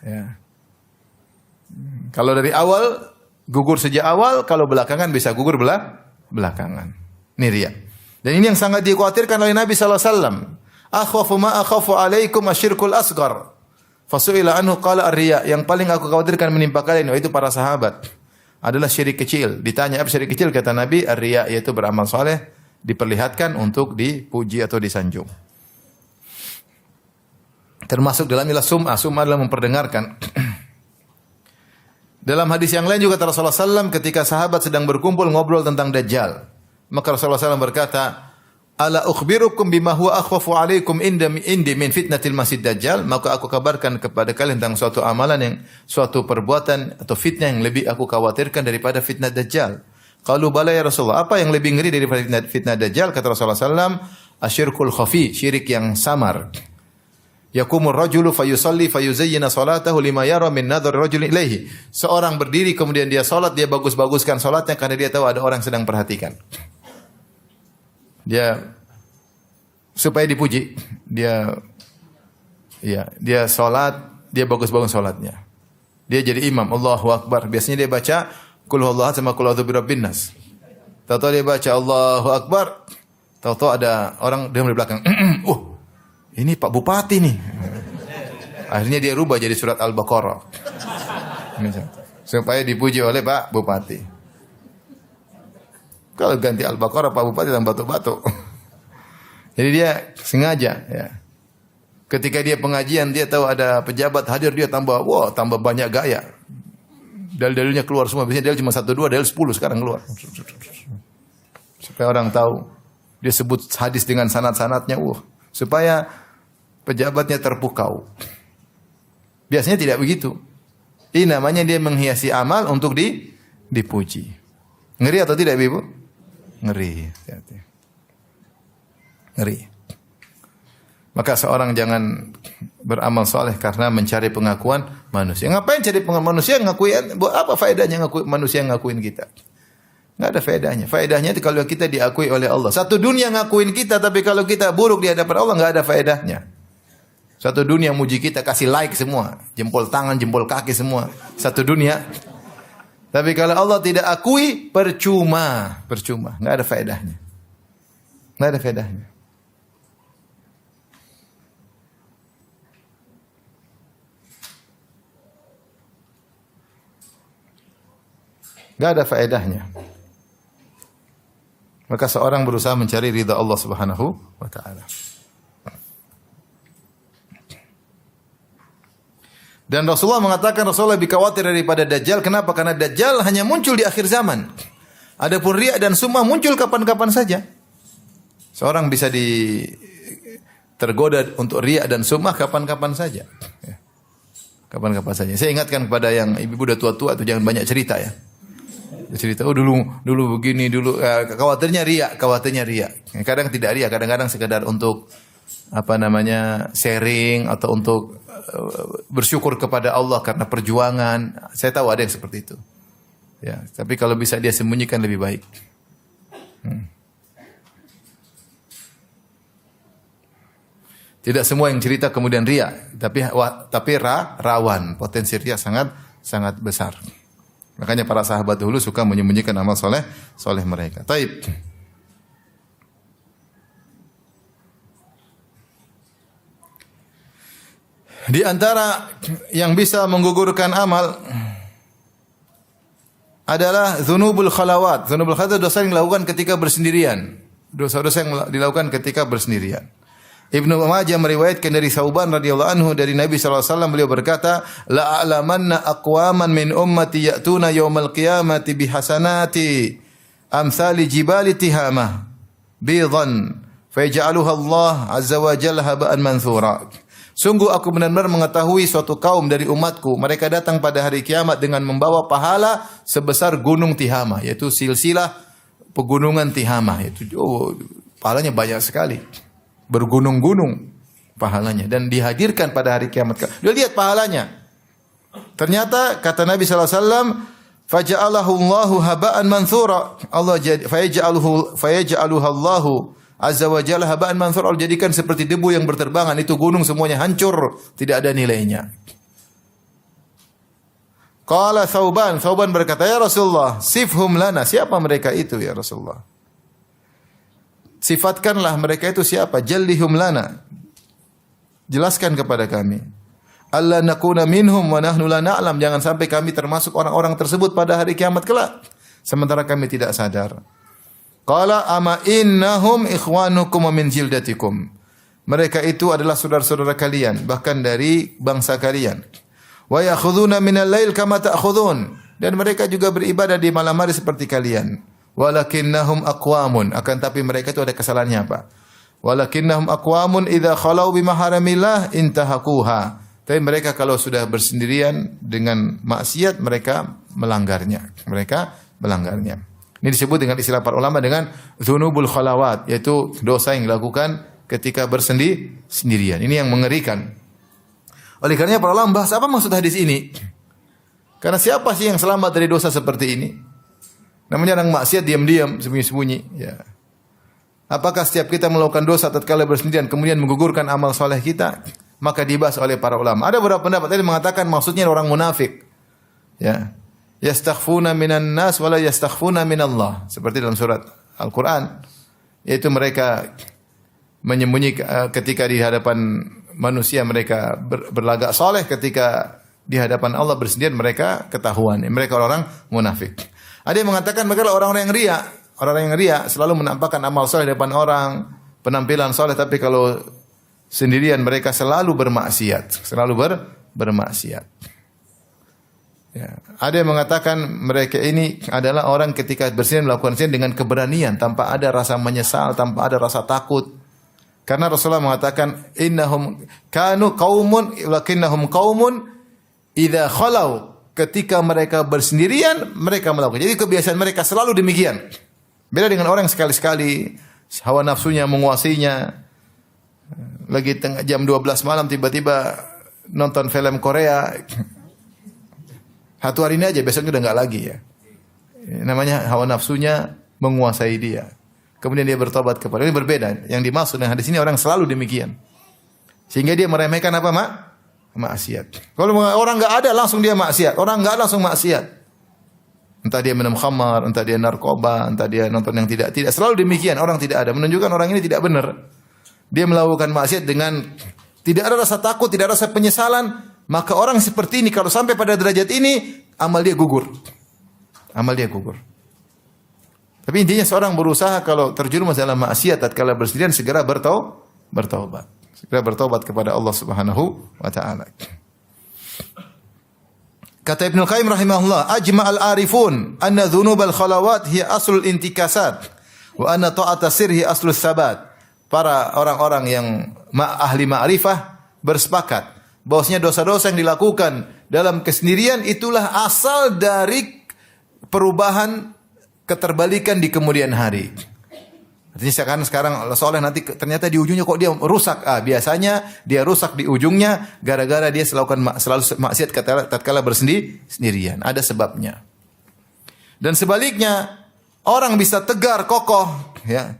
Ya. Kalau dari awal gugur sejak awal, kalau belakangan bisa gugur belakangan. Ini riya. Dan ini yang sangat dikhawatirkan oleh Nabi sallallahu alaihi wasallam. Akhwafu ma akhafu alaikum asyirkul asghar. Fasu'ila anhu qala ar-riya. Yang paling aku khawatirkan menimpa kalian yaitu para sahabat adalah syirik kecil. Ditanya apa syirik kecil, kata Nabi ar-riya, yaitu beramal soleh diperlihatkan untuk dipuji atau disanjung. Termasuk dalamnya sum'ah. Sum'ah adalah memperdengarkan. Dalam hadis yang lain juga Rasulullah SAW ketika sahabat sedang berkumpul ngobrol tentang Dajjal. Maka Rasulullah SAW berkata, ala ukhbirukum bima huwa akhwafu alaikum indi min fitnatil masjid Dajjal. Maka aku kabarkan kepada kalian tentang suatu amalan suatu perbuatan atau fitnah yang lebih aku khawatirkan daripada fitnah Dajjal. Qalu bala ya Rasulullah, apa yang lebih ngeri daripada fitnah Dajjal? Kata Rasulullah SAW, asyirkul khafi, syirik yang samar. Yakumur rajulu fayusalli fayuzayyina salatahu lima yara min nadhar rajuli ilaihi. Seorang berdiri kemudian dia salat, dia bagus-baguskan salatnya karena dia tahu ada orang sedang perhatikan. Dia supaya dipuji, dia salat, dia bagus-bagus salatnya. Dia jadi imam, Allahu Akbar. Biasanya dia baca qul huwallahu ahad sama qul a'udzu birabbin nas. Tahu-tahu dia baca Allahu Akbar, tahu-tahu ada orang di belakang. Ini Pak Bupati nih. Akhirnya dia rubah jadi surat Al-Baqarah. Supaya dipuji oleh Pak Bupati. Kalau ganti Al-Baqarah, Pak Bupati dan batu-batu. Jadi dia sengaja. Ya. Ketika dia pengajian, dia tahu ada pejabat hadir, dia tambah banyak gaya. Dalil-dalilnya keluar semua. Biasanya dalil cuma 1, 2, dalil 10 sekarang keluar. Supaya orang tahu. Dia sebut hadis dengan sanad-sanadnya. Supaya pejabatnya terpukau. Biasanya tidak begitu. Ini namanya dia menghiasi amal untuk dipuji. Ngeri atau tidak, Ibu? Ngeri. Ngeri. Maka seorang jangan beramal soleh karena mencari pengakuan manusia. Ngapain cari pengakuan manusia? Apa faedahnya manusia ngakuin kita? Nggak ada faedahnya. Faedahnya itu kalau kita diakui oleh Allah. Satu dunia ngakuin kita, tapi kalau kita buruk di hadapan Allah, nggak ada faedahnya. Satu dunia muji kita, kasih like semua. Jempol tangan, jempol kaki semua. Satu dunia. Tapi kalau Allah tidak akui, percuma. Percuma. Nggak ada faedahnya. Nggak ada faedahnya. Nggak ada faedahnya. Maka seorang berusaha mencari ridha Allah Subhanahu wa taala. Dan Rasulullah mengatakan Rasulullah lebih khawatir daripada Dajjal. Kenapa? Karena Dajjal hanya muncul di akhir zaman. Adapun riya dan sum'ah muncul kapan-kapan saja. Seorang bisa tergoda untuk riya dan sum'ah kapan-kapan saja. Kapan-kapan saja. Saya ingatkan kepada yang ibu udah tua-tua itu jangan banyak cerita ya. Cerita dulu begini dulu khawatirnya riya. Kadang tidak riya, kadang-kadang sekedar untuk sharing atau untuk bersyukur kepada Allah karena perjuangan. Saya tahu ada yang seperti itu. Ya, tapi kalau bisa dia sembunyikan lebih baik. Tidak semua yang cerita kemudian riya, tapi rawan, potensi riya sangat besar. Makanya para sahabat dulu suka menyembunyikan amal soleh mereka. Taib. Di antara yang bisa menggugurkan amal adalah dzunubul khalawat. Dzunubul khalawat itu dosa yang dilakukan ketika bersendirian. Dosa-dosa yang dilakukan ketika bersendirian. Ibnu Majah meriwayatkan dari Sauban radhiyallahu anhu dari Nabi sallallahu alaihi wasallam, beliau berkata, la a'lamanna aqwaman min ummati ya'tuna yaumal qiyamati bihasanati amsali jibali tihamah bidan fayaj'aluha Allah azza wa jalla haba'an mansura. Sungguh aku benar-benar mengetahui suatu kaum dari umatku, mereka datang pada hari kiamat dengan membawa pahala sebesar gunung Tihama, yaitu silsilah pegunungan Tihama, yaitu pahalanya banyak sekali. Bergunung-gunung pahalanya dan dihadirkan pada hari kiamat. Dia lihat pahalanya. Ternyata kata Nabi sallallahu alaihi wasallam, faja'alahu Allahu haba'an mansura. Allah fayaj'aluhu Allahu azza wa jalla haba'an mansura. Allah jadikan seperti debu yang berterbangan, itu gunung semuanya hancur, tidak ada nilainya. Qala Sauban berkata, ya Rasulullah, sifhum lana, siapa mereka itu ya Rasulullah? Sifatkanlah mereka itu siapa? Jallihum lana. Jelaskan kepada kami. Alla nakuna minhum wa nahnu la na'lam. Jangan sampai kami termasuk orang-orang tersebut pada hari kiamat kelak, sementara kami tidak sadar. Qala ama innahum ikhwanukum wa min jildatikum. Mereka itu adalah saudara-saudara kalian, bahkan dari bangsa kalian. Wa ya'khuduna minal lail kama ta'khudun. Dan mereka juga beribadah di malam hari seperti kalian. Walakinnahum aqwamun, akan tapi mereka itu ada kesalahannya apa? Walakinnahum aqwamun idza khalau bimaharamillah intahaquha. Tapi mereka kalau sudah bersendirian dengan maksiat mereka melanggarnya. Ini disebut dengan istilah para ulama dengan dzunubul khalawat, yaitu dosa yang dilakukan ketika bersendirian. Ini yang mengerikan. Oleh karenanya para ulama bahas apa maksud hadis ini? Karena siapa sih yang selamat dari dosa seperti ini? Namanya orang maksiat diam-diam, sembunyi-sembunyi. Ya. Apakah setiap kita melakukan dosa tatkala bersendirian kemudian menggugurkan amal soleh kita? Maka dibahas oleh para ulama. Ada beberapa pendapat tadi mengatakan maksudnya orang munafik. Ya. Yastakhfuna minan nas wala yastakhfuna minallah. Seperti dalam surat Al-Quran. Yaitu mereka menyembunyi ketika di hadapan manusia mereka berlagak soleh, ketika di hadapan Allah bersendirian mereka ketahuan. Mereka orang munafik. Ada yang mengatakan mereka orang-orang yang riya. Orang-orang yang riya selalu menampakkan amal soleh di depan orang, penampilan soleh, tapi kalau sendirian mereka selalu bermaksiat. Bermaksiat. Ya. Ada yang mengatakan mereka ini adalah orang ketika bersendirian melakukan zina dengan keberanian, tanpa ada rasa menyesal, tanpa ada rasa takut. Karena Rasulullah mengatakan, innahum kanu qaumun lakinnahum qaumun idza khalau. Ketika mereka bersendirian, mereka melakukan. Jadi kebiasaan mereka selalu demikian. Beda dengan orang yang sekali-sekali hawa nafsunya menguasainya. Lagi tengah jam 12 malam tiba-tiba nonton film Korea. Satu hari ini aja, besoknya udah enggak lagi ya. Namanya hawa nafsunya menguasai dia. Kemudian dia bertobat kepada ini berbeda. Yang dimaksud dengan hadis ini orang selalu demikian. Sehingga dia meremehkan apa, maksiat. Kalau orang enggak ada langsung dia maksiat. Orang enggak langsung maksiat. Entah dia minum khamar, entah dia narkoba, entah dia nonton yang tidak. Selalu demikian. Orang tidak ada. Menunjukkan orang ini tidak benar. Dia melakukan maksiat dengan tidak ada rasa takut, tidak ada rasa penyesalan. Maka orang seperti ini kalau sampai pada derajat ini, amal dia gugur. Tapi intinya seorang berusaha kalau terjerumus dalam maksiat tatkala bersendirian segera bertaubat. Segera bertobat kepada Allah Subhanahu wa taala. Kata Ibnu Qayyim rahimahullah, ajma'al arifun anna dzunubal khalawat hiya aslul intikasat wa anna ta'ata sirhi aslus sabat. Para orang-orang yang ahli ma'rifah bersepakat bahwasanya dosa-dosa yang dilakukan dalam kesendirian itulah asal dari perubahan keterbalikan di kemudian hari. Artinya sekarang soleh nanti ternyata di ujungnya kok dia rusak. Biasanya dia rusak di ujungnya gara-gara dia selalu maksiat tatkala bersendirian. Ada sebabnya. Dan sebaliknya, orang bisa tegar, kokoh, ya.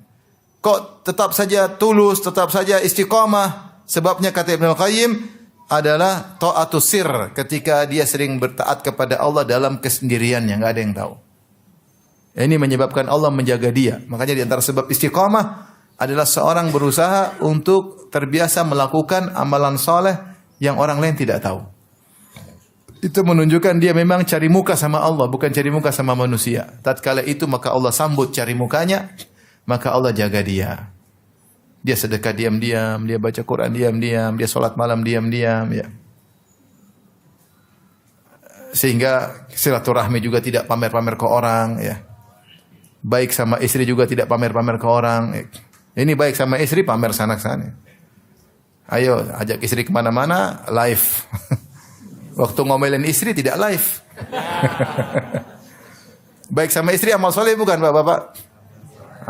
Kok tetap saja tulus, tetap saja istiqamah. Sebabnya kata Ibnu Qayyim adalah ta'atus sir, ketika dia sering bertaat kepada Allah dalam kesendiriannya, enggak ada yang tahu. Ini menyebabkan Allah menjaga dia. Makanya di antara sebab istiqamah adalah seorang berusaha untuk terbiasa melakukan amalan soleh yang orang lain tidak tahu. Itu menunjukkan dia memang cari muka sama Allah, bukan cari muka sama manusia. Tatkala itu maka Allah sambut cari mukanya, maka Allah jaga dia. Dia sedekah diam-diam, dia baca Quran diam-diam, dia sholat malam diam-diam, ya. Sehingga silaturahmi juga tidak pamer-pamer ke orang, ya. Baik sama istri juga tidak pamer-pamer ke orang. Ini baik sama istri, pamer sana-sana. Ayo, ajak istri kemana-mana, live. Waktu ngomelin istri tidak live. Baik sama istri, amal soleh bukan bapak-bapak?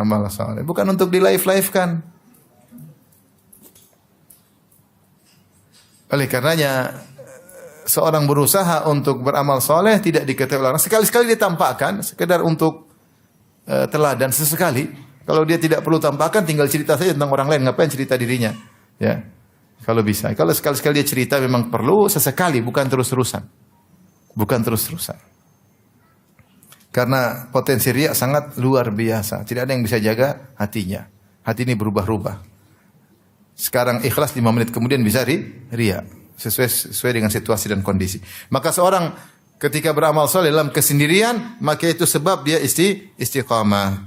Amal soleh, bukan untuk di live-live kan. Oleh karenanya, seorang berusaha untuk beramal soleh tidak diketahui orang. Sekali-sekali ditampakkan, sekedar untuk teladan sesekali. Kalau dia tidak perlu tampakkan, tinggal cerita saja tentang orang lain. Ngapain cerita dirinya? Ya, kalau bisa. Kalau sekali-sekali dia cerita memang perlu sesekali, bukan terus-terusan. Bukan terus-terusan. Karena potensi riya sangat luar biasa. Tidak ada yang bisa jaga hatinya. Hati ini berubah-ubah. Sekarang ikhlas 5 menit kemudian bisa riya. Sesuai dengan situasi dan kondisi. Maka seorang ketika beramal soleh dalam kesendirian, maka itu sebab dia istiqamah.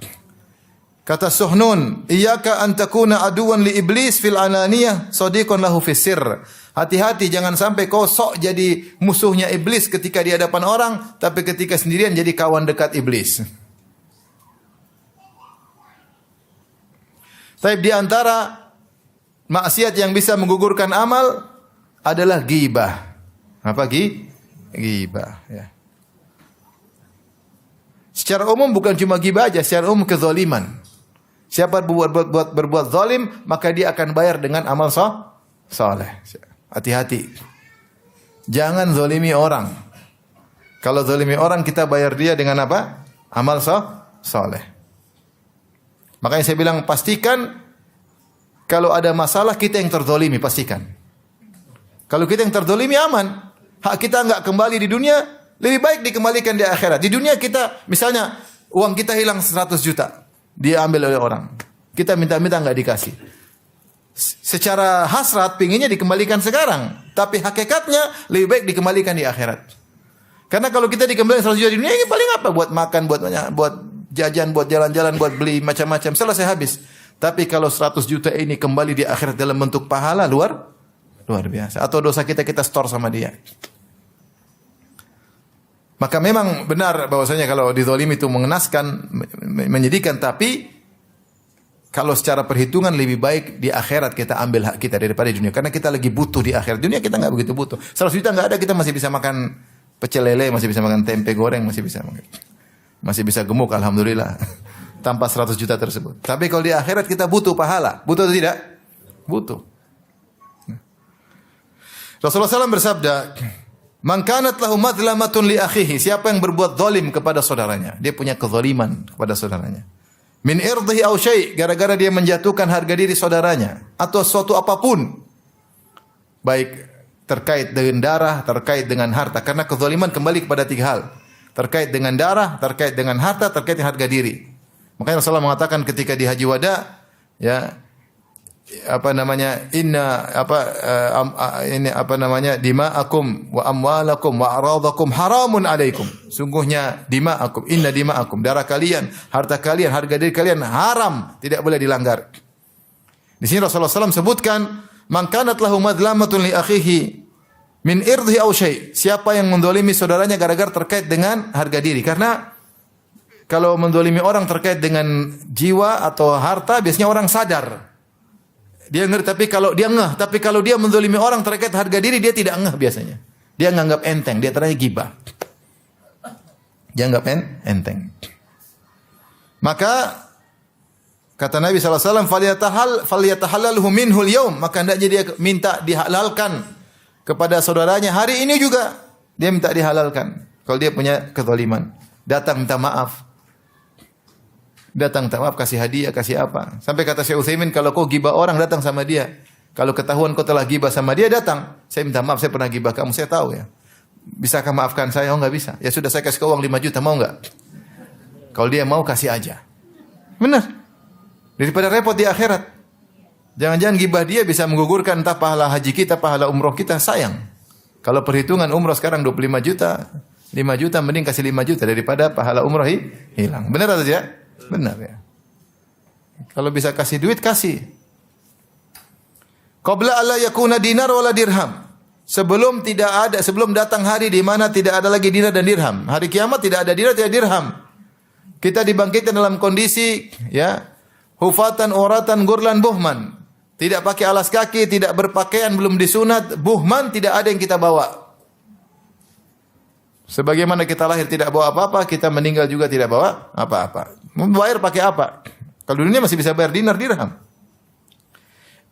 Kata Suhnun, iyyaka an takuna aduwan li iblis fil ananiyah, sadiqan lahu fis sirr. Hati-hati jangan sampai kau sok jadi musuhnya iblis ketika di hadapan orang, tapi ketika sendirian jadi kawan dekat iblis. Tapi di antara maksiat yang bisa menggugurkan amal adalah ghibah. Apa ghibah, ya. Secara umum bukan cuma ghibah aja, secara umum kezaliman. Siapa berbuat zalim, maka dia akan bayar dengan amal soleh. Hati-hati. Jangan zalimi orang. Kalau zalimi orang, kita bayar dia dengan apa? Amal soleh. Makanya saya bilang, pastikan kalau ada masalah kita yang terzalimi, pastikan. Kalau kita yang terzalimi aman. Hak kita enggak kembali di dunia, lebih baik dikembalikan di akhirat. Di dunia kita, misalnya uang kita hilang 100 juta, dia ambil oleh orang. Kita minta-minta enggak dikasih. Secara hasrat pinginnya dikembalikan sekarang, tapi hakikatnya lebih baik dikembalikan di akhirat. Karena kalau kita dikembalikan 100 juta di dunia, ini paling apa? Buat makan, buat jajan, buat jalan-jalan, buat beli macam-macam, selesai habis. Tapi kalau 100 juta ini kembali di akhirat dalam bentuk pahala, luar biasa. Atau dosa kita store sama dia. Maka memang benar bahwasanya kalau dizalimi itu mengenaskan, menyedihkan, tapi kalau secara perhitungan lebih baik di akhirat kita ambil hak kita daripada di dunia. Karena kita lagi butuh di akhirat. Dunia kita enggak begitu butuh. 100 juta enggak ada, kita masih bisa makan pecel lele, masih bisa makan tempe goreng, masih bisa gemuk, alhamdulillah. Tanpa 100 juta tersebut. Tapi kalau di akhirat kita butuh pahala. Butuh atau tidak? Butuh. Rasulullah SAW bersabda, man kanat lahu madlamatun li akhihi, siapa yang berbuat zalim kepada saudaranya, dia punya kezaliman kepada saudaranya. Min irdihi aw syai', gara-gara dia menjatuhkan harga diri saudaranya atau suatu apapun. Baik terkait dengan darah, terkait dengan harta, karena kezaliman kembali kepada 3 hal. Terkait dengan darah, terkait dengan harta, terkait dengan harga diri. Makanya Rasulullah mengatakan ketika di Haji Wada, ya, dima'akum wa amwalakum wa aradakum haramun alaikum. Sungguhnya dima'akum, inna dima'akum, darah kalian, harta kalian, harga diri kalian haram, tidak boleh dilanggar. Di sini Rasulullah SAW sebutkan, man kanat lahu madlamatun li akhihi min irdhi aw syai', siapa yang mendolimi saudaranya gara-gara terkait dengan harga diri. Karena kalau mendolimi orang terkait dengan jiwa atau harta, biasanya orang sadar. Dia ngerti, tapi kalau dia ngeh. Tapi kalau dia menzalimi orang terkait harga diri, dia tidak ngeh biasanya. Dia nganggap enteng, dia ternyata gibah. Dia nganggap enteng. Maka kata Nabi SAW, "Falyatahallalhu minhul yaum." Maka hendaknya dia minta dihalalkan kepada saudaranya. Hari ini juga dia minta dihalalkan. Kalau dia punya kezaliman, datang minta maaf. Datang minta maaf, kasih hadiah, kasih apa. Sampai kata Syekh Utsaimin, kalau kau gibah orang, datang sama dia. Kalau ketahuan kau telah gibah sama dia, datang. Saya minta maaf, saya pernah gibah kamu, saya tahu ya. Bisakah maafkan saya? Oh, enggak bisa. Ya sudah, saya kasih kau uang 5 juta, mau enggak? Kalau dia mau, kasih aja. Benar. Daripada repot di akhirat. Jangan-jangan gibah dia bisa menggugurkan entah pahala haji kita, pahala umroh kita, sayang. Kalau perhitungan umroh sekarang 25 juta, 5 juta mending kasih 5 juta daripada pahala umroh hilang. Benar atau tidak? Benar ya. Kalau bisa kasih duit, kasih. Qabla alla yakuna dinar wala dirham. Sebelum datang hari di mana tidak ada lagi dinar dan dirham. Hari kiamat tidak ada dinar, tidak dirham. Kita dibangkitkan dalam kondisi ya, hufatan, uratan, gurlan, buhman. Tidak pakai alas kaki, tidak berpakaian, belum disunat, buhman, tidak ada yang kita bawa. Sebagaimana kita lahir tidak bawa apa-apa, kita meninggal juga tidak bawa apa-apa. Membayar pakai apa? Kalau dunia masih bisa bayar dinar, dirham.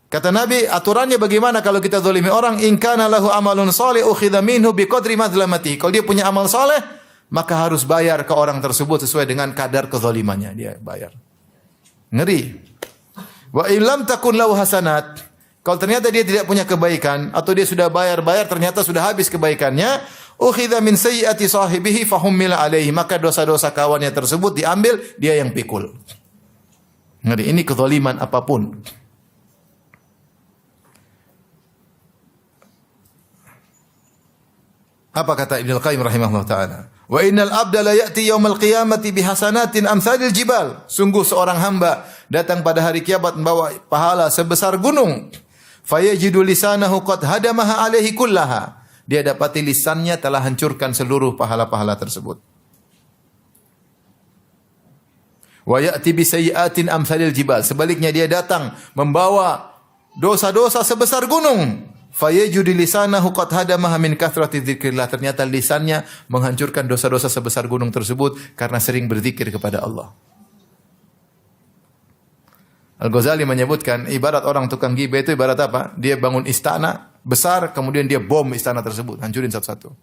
Kata Nabi, aturannya bagaimana kalau kita zalimi orang? In kana lahu amalun salih ukhidha minhu biqadri madzlamatihi. Kalau dia punya amal saleh, maka harus bayar ke orang tersebut sesuai dengan kadar kezalimannya, dia bayar. Ngeri. Wa in lam takun lahu hasanat. Kalau ternyata dia tidak punya kebaikan atau dia sudah bayar ternyata sudah habis kebaikannya, ukhidha min sayyiati sahibihi fahummila alaihi, maka dosa-dosa kawannya tersebut diambil, dia yang pikul. Ngeri, ini kezaliman apapun. Apa kata Ibnu Qayyim rahimahullah taala? Wa innal abda la ya'ti yaumal qiyamati bihasanatin amsalil jibal. Sungguh seorang hamba datang pada hari kiamat membawa pahala sebesar gunung. Fayajidu lisanahu qad hadamaha alaihi kullaha. Dia dapati lisannya telah hancurkan seluruh pahala-pahala tersebut. Wa ya'ti bi sayyi'atin amsalil jibal. Sebaliknya dia datang membawa dosa-dosa sebesar gunung. Fayajidu lisanahu qad hadamaha min kathrati dzikrillah. Ternyata lisannya menghancurkan dosa-dosa sebesar gunung tersebut karena sering berzikir kepada Allah. Al-Ghazali menyebutkan ibarat orang tukang ghibah itu ibarat apa? Dia bangun istana besar, kemudian dia bom istana tersebut, hancurin satu-satu.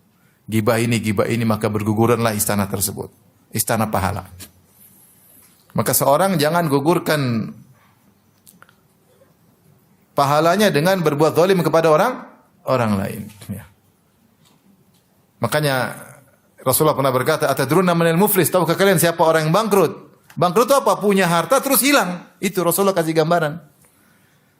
Ghibah ini, maka bergugurkanlah istana tersebut. Istana pahala. Maka seorang jangan gugurkan pahalanya dengan berbuat zalim kepada orang lain. Ya. Makanya Rasulullah pernah berkata, "Atadruna manil muflis?" Tahukah kalian siapa orang yang bangkrut? Bangkrut itu apa? Punya harta terus hilang. Itu Rasulullah kasih gambaran.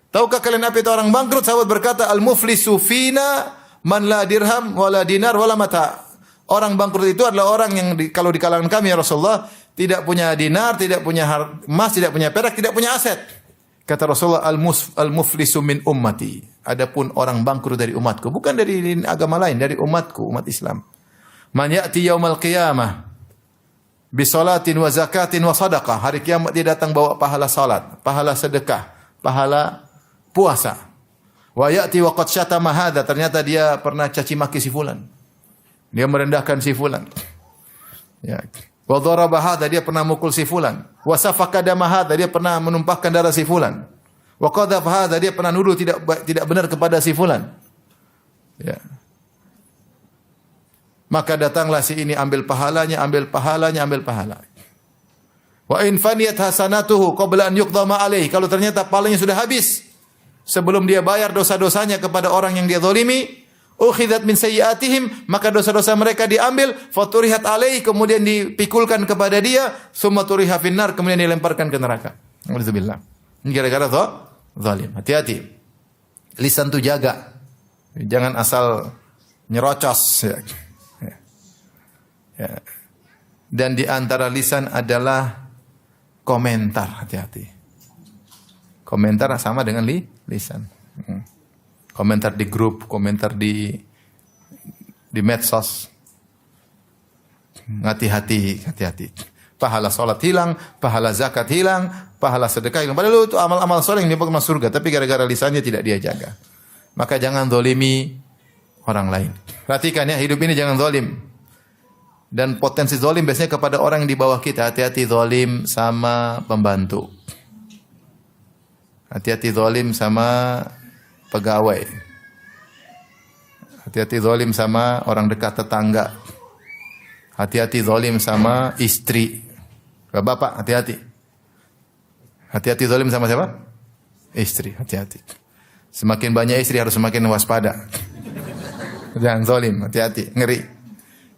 Tahukah kalian apa itu orang bangkrut? Sahabat berkata, "Al-muflisu fina man la dirham wala dinar wala mata." Orang bangkrut itu adalah orang yang kalau di kalangan kami ya Rasulullah, tidak punya dinar, tidak punya emas, tidak punya perak, tidak punya aset. Kata Rasulullah, al-muflisu min ummati. Adapun orang bangkrut dari umatku, bukan dari agama lain, dari umatku, umat Islam. Man ya'ti yaumal qiyamah bi salatin wa zakatin wa sadaqah. Hari kiamat dia datang bawa pahala salat, pahala sedekah, pahala puasa. Wa ya'ti wa qad syatama hadza. Ternyata dia pernah caci maki si fulan. Dia merendahkan si fulan. Ya. Wa dharaba hadza, dia pernah mukul si fulan. Wa safaka dama hadza, dia pernah menumpahkan darah si fulan. Wa qadhaf hadza, dia pernah nuduh tidak benar kepada si fulan. Ya. Maka datanglah si ini ambil pahalanya, ambil pahala. Wa in faniyat hasanatuhu qabla an yuqdama alaihi. Kalau ternyata pahalanya sudah habis sebelum dia bayar dosa-dosanya kepada orang yang dia zalimi, ukhidat min sayyiatihim, maka dosa-dosa mereka diambil, faturihat alaihi, kemudian dipikulkan kepada dia, summa turiha finnar, kemudian dilemparkan ke neraka. Alhamdulillah. Ini gara-gara zalim. Hati-hati. Lisan tu jaga. Jangan asal nyerocos ya. Ya. Dan di antara lisan adalah komentar, hati-hati. Komentar sama dengan lisan. Komentar di grup, komentar di medsos. Hati-hati. Pahala salat hilang, pahala zakat hilang, pahala sedekah hilang. Padahal itu amal-amal saleh yang menyebabkan masuk surga, tapi gara-gara lisannya tidak dia jaga. Maka jangan zalimi orang lain. Perhatikan ya, hidup ini jangan zalim. Dan potensi zalim biasanya kepada orang yang di bawah kita. Hati-hati zalim sama pembantu. Hati-hati zalim sama pegawai. Hati-hati zalim sama orang dekat tetangga. Hati-hati zalim sama istri. Bapak, hati-hati. Hati-hati zalim sama siapa? Istri, hati-hati. Semakin banyak istri harus semakin waspada. Jangan zalim, hati-hati, ngeri.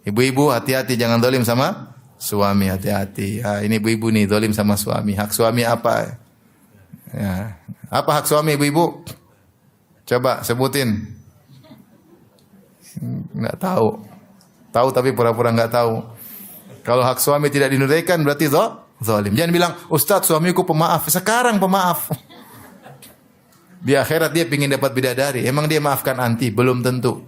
Ibu-ibu hati-hati jangan zalim sama suami, hati-hati. Ya, ini ibu-ibu nih zalim sama suami. Hak suami apa? Ya. Apa hak suami ibu-ibu? Coba sebutin. Enggak tahu. Tahu tapi pura-pura enggak tahu. Kalau hak suami tidak dinunaikan berarti zalim. Jangan bilang, "Ustaz, suamiku pemaaf." Sekarang pemaaf. Di akhirat dia ingin dapat bidadari. Emang dia maafkan anti? Belum tentu.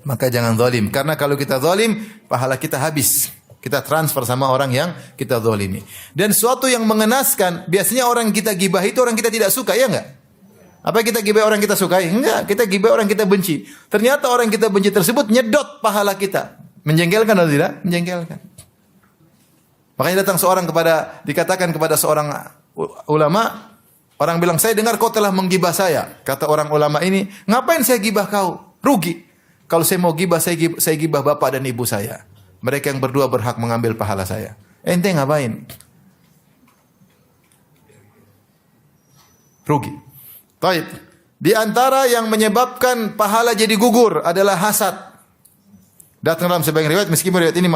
Maka jangan zalim. Karena kalau kita zalim, pahala kita habis. Kita transfer sama orang yang kita zalimi. Dan suatu yang mengenaskan, biasanya orang kita gibah itu orang kita tidak suka, ya enggak? Apa kita gibah orang kita sukai? Enggak, kita gibah orang kita benci. Ternyata orang kita benci tersebut nyedot pahala kita. Menjengkelkan atau tidak? Menjengkelkan. Makanya datang seorang dikatakan kepada seorang ulama, orang bilang, "Saya dengar kau telah menggibah saya." Kata orang ulama ini, "Ngapain saya gibah kau? Rugi. Kalau saya mau gibah, saya gibah bapak dan ibu saya. Mereka yang berdua berhak mengambil pahala saya. Ente ngapain?" Rugi. Baik. Di antara yang menyebabkan pahala jadi gugur adalah hasad. Datang dalam sebagian riwayat, meskipun riwayat ini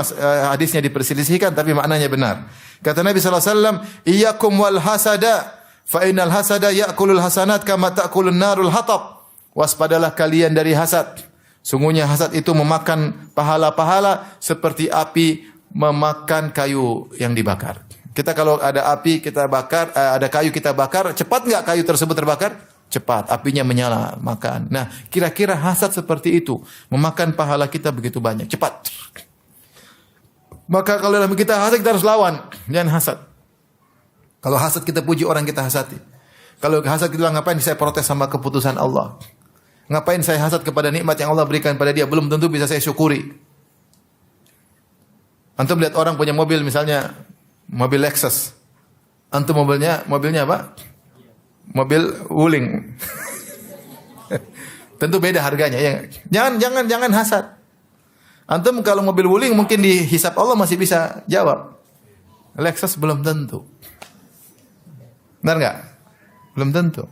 hadisnya diperselisihkan, tapi maknanya benar. Kata Nabi SAW, "Iyyakum wal hasada, fa innal hasada ya'kulul hasanat kama ta'kulun narul hatab." Waspadalah kalian dari hasad. Sungguhnya hasad itu memakan pahala-pahala seperti api memakan kayu yang dibakar. Kita kalau ada api kita bakar, ada kayu kita bakar, cepat enggak kayu tersebut terbakar? Cepat, apinya menyala, makan. Nah, kira-kira hasad seperti itu, memakan pahala kita begitu banyak, cepat. Maka kalau dalam kita hasad, kita harus lawan, jangan hasad. Kalau hasad kita puji orang kita hasati. Kalau hasad kita bilang, ngapain saya protes sama keputusan Allah? Ngapain saya hasad kepada nikmat yang Allah berikan pada dia? Belum tentu bisa saya syukuri. Antum lihat orang punya mobil, misalnya mobil Lexus. Antum mobilnya apa? Mobil Wuling. Tentu beda harganya ya. Jangan hasad. Antum kalau mobil Wuling mungkin dihisap Allah masih bisa jawab. Lexus belum tentu. Benar enggak? Belum tentu.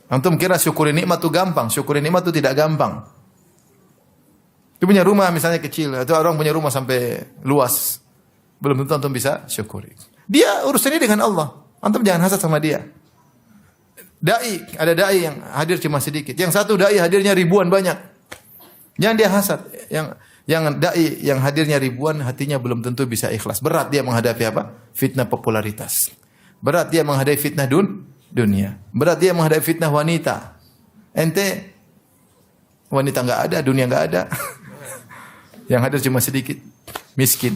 Antum kira syukuri nikmat itu gampang, syukuri nikmat itu tidak gampang. Dia punya rumah misalnya kecil, atau orang punya rumah sampai luas. Belum tentu antum bisa syukuri. Dia urusannya dengan Allah. Antum jangan hasad sama dia. Ada dai yang hadir cuma sedikit. Yang satu dai hadirnya ribuan banyak. Jangan dia hasad. Yang dai yang hadirnya ribuan hatinya belum tentu bisa ikhlas. Berat dia menghadapi apa? Fitnah popularitas. Berat dia menghadapi fitnah dunia. Berat dia menghadapi fitnah wanita. Ente wanita enggak ada, dunia enggak ada. Yang hadir cuma sedikit. Miskin.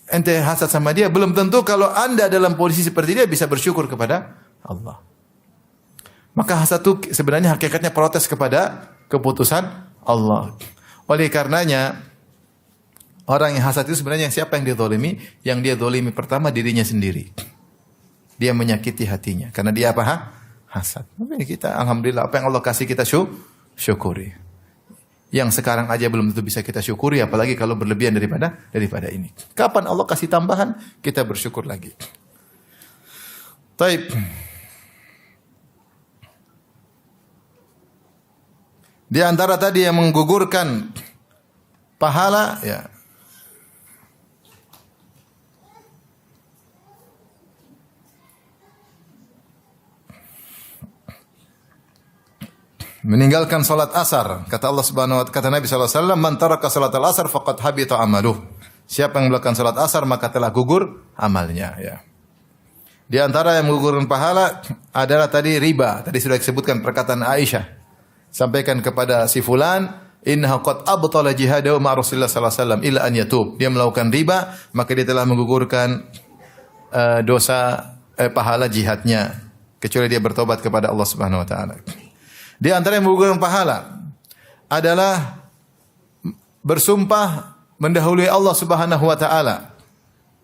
Ente hasad sama dia, belum tentu kalau anda dalam posisi seperti dia bisa bersyukur kepada Allah. Maka hasad itu sebenarnya hakikatnya protes kepada keputusan Allah. Oleh karenanya, orang yang hasad itu sebenarnya siapa yang dia zalimi? Yang dia zalimi pertama dirinya sendiri. Dia menyakiti hatinya. Karena dia apa? Hasad. Tapi kita, alhamdulillah, apa yang Allah kasih kita syukuri. Yang sekarang aja belum tentu bisa kita syukuri, apalagi kalau berlebihan daripada ini. Kapan Allah kasih tambahan, kita bersyukur lagi. Taib. Di antara tadi yang menggugurkan pahala, ya, meninggalkan salat asar. Kata Allah Subhanahu wa taala, kata Nabi sallallahu alaihi wasallam, "Man taraka salatal asar faqad habita amaluh." Siapa yang melakukan salat asar maka telah gugur amalnya, ya. Di antara yang menggugurkan pahala adalah tadi riba. Tadi sudah disebutkan perkataan Aisyah. Sampaikan kepada si fulan, innahu qad abtala jihadahu ma Rasulullah sallallahu alaihi wasallam illa an yatub. Dia melakukan riba, maka dia telah menggugurkan dosa pahala jihadnya kecuali dia bertobat kepada Allah Subhanahu wa taala. Di antara yang menggugurkan pahala adalah bersumpah mendahului Allah Subhanahu wa taala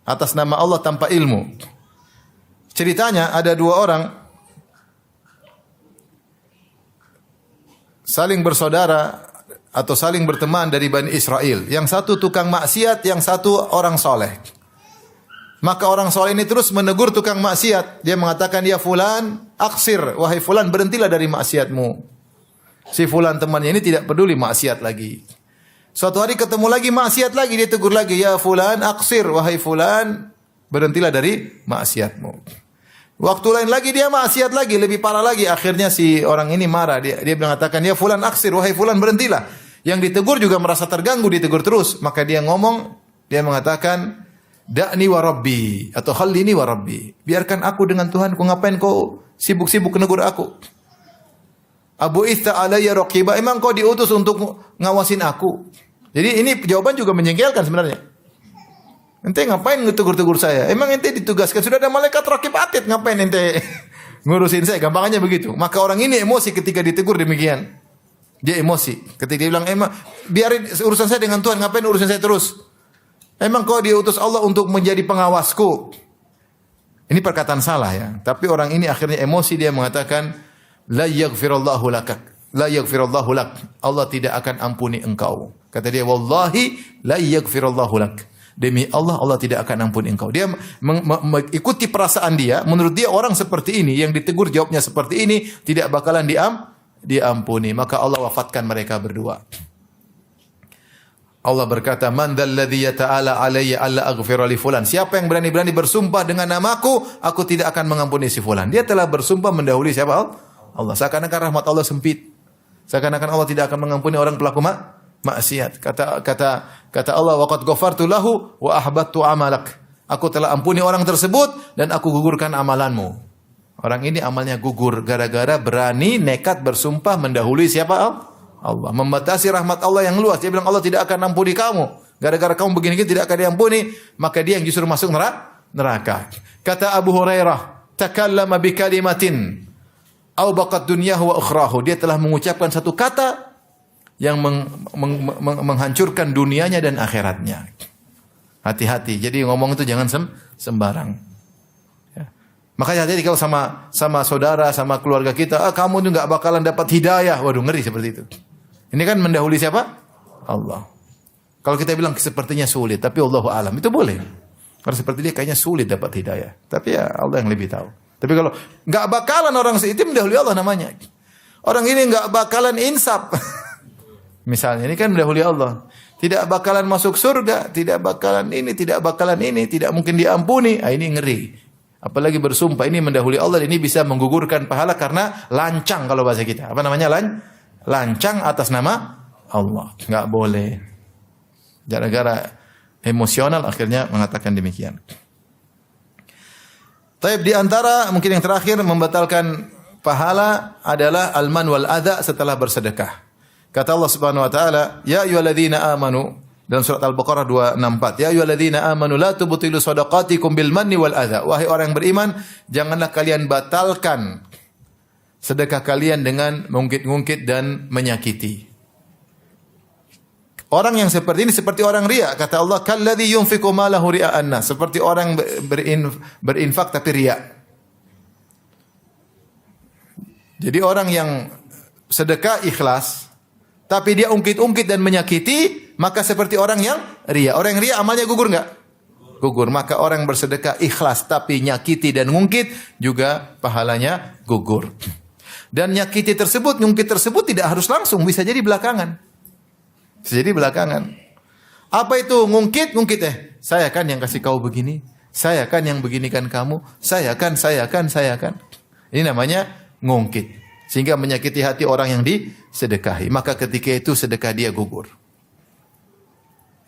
atas nama Allah tanpa ilmu. Ceritanya ada dua orang saling bersaudara atau saling berteman dari Bani Israel. Yang satu tukang maksiat, yang satu orang soleh. Maka orang soleh ini terus menegur tukang maksiat. Dia mengatakan, ya fulan, aksir. Wahai fulan, berhentilah dari maksiatmu. Si fulan temannya ini tidak peduli maksiat lagi. Suatu hari ketemu lagi maksiat lagi. Dia tegur lagi, ya fulan, aksir. Wahai fulan, berhentilah dari maksiatmu. Waktu lain lagi dia maksiat lagi, lebih parah lagi. Akhirnya si orang ini marah. Dia mengatakan, ya fulan, aksir. Wahai fulan, berhentilah. Yang ditegur juga merasa terganggu, ditegur terus. Maka dia ngomong, dia mengatakan, da'ni wa rabbi atau khallini wa rabbi. Biarkan aku dengan Tuhanku, ngapain kau sibuk-sibuk negur aku? Abu Itha alayya raqiba, emang kau diutus untuk ngawasin aku? Jadi ini jawaban juga menjengkelkan sebenarnya. Ente ngapain ngetegur-tegur saya? Emang ente ditugaskan, sudah ada malaikat raqib atid, ngapain ente ngurusin saya? Gampangannya begitu. Maka orang ini emosi ketika ditegur demikian. Dia emosi ketika dia bilang, emang biarin urusan saya dengan Tuhan, ngapain urusan saya terus? Emang kau diutus Allah untuk menjadi pengawasku? Ini perkataan salah ya. Tapi orang ini akhirnya emosi, dia mengatakan, la yaghfirullahu lakak. La yaghfirullahu lak. Allah tidak akan ampuni engkau. Kata dia, wallahi la yaghfirullahu lak. Demi Allah, Allah tidak akan ampuni engkau. Dia mengikuti perasaan dia. Menurut dia orang seperti ini, yang ditegur jawabnya seperti ini, tidak bakalan diampuni. Maka Allah wafatkan mereka berdua. Allah berkata, man dzalladzi yata'ala alayya alla aghfira li fulan. Siapa yang berani-berani bersumpah dengan namaku, aku tidak akan mengampuni si fulan. Dia telah bersumpah mendahului siapa? Allah. Seakan-akan rahmat Allah sempit. Seakan-akan Allah tidak akan mengampuni orang pelaku maksiat. Kata Allah, wa qad ghafartu lahu wa ahbattu amalak. Aku telah ampuni orang tersebut dan aku gugurkan amalanmu. Orang ini amalnya gugur gara-gara berani nekat bersumpah mendahului siapa? Allah, membatasi rahmat Allah yang luas. Dia bilang Allah tidak akan ampuni kamu. Gara-gara kamu begini-begini tidak akan diampuni, maka dia yang justru masuk neraka. Kata Abu Hurairah, takallama bi kalimatin au baqat dunyahu wa ukhrahu. Dia telah mengucapkan satu kata yang menghancurkan dunianya dan akhiratnya. Hati-hati. Jadi ngomong itu jangan sembarang. Ya. Makanya hati-hati kalau sama saudara, sama keluarga kita, kamu itu enggak bakalan dapat hidayah. Waduh, ngeri seperti itu. Ini kan mendahului siapa? Allah. Kalau kita bilang sepertinya sulit, tapi Allahu a'lam, itu boleh. Kalau seperti dia kayaknya sulit dapat hidayah. Tapi ya Allah yang lebih tahu. Tapi kalau enggak bakalan orang itu mendahului Allah namanya. Orang ini enggak bakalan insaf. Misalnya ini kan mendahului Allah. Tidak bakalan masuk surga, tidak bakalan ini, tidak mungkin diampuni. Ini ngeri. Apalagi bersumpah ini mendahului Allah, ini bisa menggugurkan pahala karena lancang kalau bahasa kita. Apa namanya? Lancang atas nama Allah. Enggak boleh. Gara-gara emosional akhirnya mengatakan demikian. Taib, di antara mungkin yang terakhir membatalkan pahala adalah alman wal adha setelah bersedekah. Kata Allah Subhanahu wa taala, ya ayyuhalladzina amanu dalam surat Al-Baqarah 264, ya ayyuhalladzina amanu la tubtilu shadaqatikum bil manni wal adha. Wahai orang yang beriman, janganlah kalian batalkan sedekah kalian dengan mengungkit-ungkit dan menyakiti. Orang yang seperti ini seperti orang riya. Kata Allah, kalladzi yunfiqu malahu ria'an nas. Seperti orang berinfak tapi riya. Jadi orang yang sedekah ikhlas tapi dia ungkit-ungkit dan menyakiti, maka seperti orang yang riya. Orang yang riya amalnya gugur enggak? Gugur. Maka orang bersedekah ikhlas tapi nyakiti dan ngungkit juga pahalanya gugur. Dan nyakiti tersebut, ngungkit tersebut tidak harus langsung, bisa jadi belakangan. Bisa jadi belakangan. Apa itu ngungkit? Ngungkit saya kan yang kasih kau begini, saya kan yang beginikan kamu, saya kan. Ini namanya ngungkit. Sehingga menyakiti hati orang yang disedekahi. Maka ketika itu sedekah dia gugur.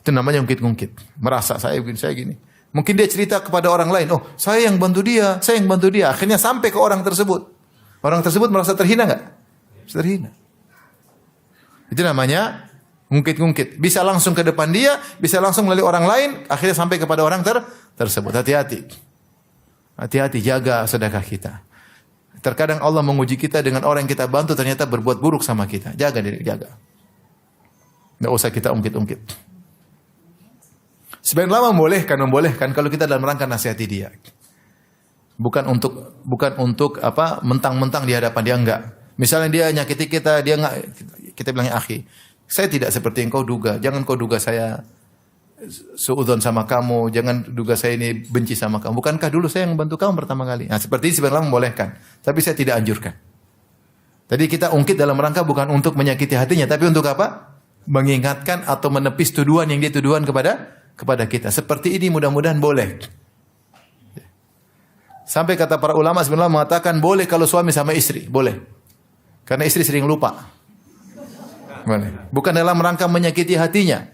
Itu namanya ngungkit-ngungkit. Merasa saya gini. Mungkin dia cerita kepada orang lain, oh saya yang bantu dia. Akhirnya sampai ke orang tersebut. Orang tersebut merasa terhina enggak? Terhina. Itu namanya ngungkit-ngungkit. Bisa langsung ke depan dia, bisa langsung melalui orang lain, akhirnya sampai kepada orang tersebut. Hati-hati. Hati-hati, jaga sedekah kita. Terkadang Allah menguji kita dengan orang yang kita bantu ternyata berbuat buruk sama kita. Jaga diri, jaga. Tidak usah kita ungkit-ungkit. Sebagian ulama membolehkan kalau kita dalam rangka nasihati dia. Bukan untuk mentang-mentang di hadapan dia, enggak. Misalnya dia nyakiti kita, dia enggak, kita bilangnya akhi, saya tidak seperti yang kau duga. Jangan kau duga saya suudzon sama kamu, jangan duga saya ini benci sama kamu. Bukankah dulu saya yang bantu kamu pertama kali? Nah, seperti ini sebenarnya membolehkan, tapi saya tidak anjurkan. Tadi kita ungkit dalam rangka bukan untuk menyakiti hatinya, tapi untuk apa? Mengingatkan atau menepis tuduhan yang dia tuduhan kepada kita. Seperti ini mudah-mudahan boleh. Sampai kata para ulama sebenarnya mengatakan boleh kalau suami sama istri, boleh. Karena istri sering lupa. Boleh. Bukan dalam rangka menyakiti hatinya,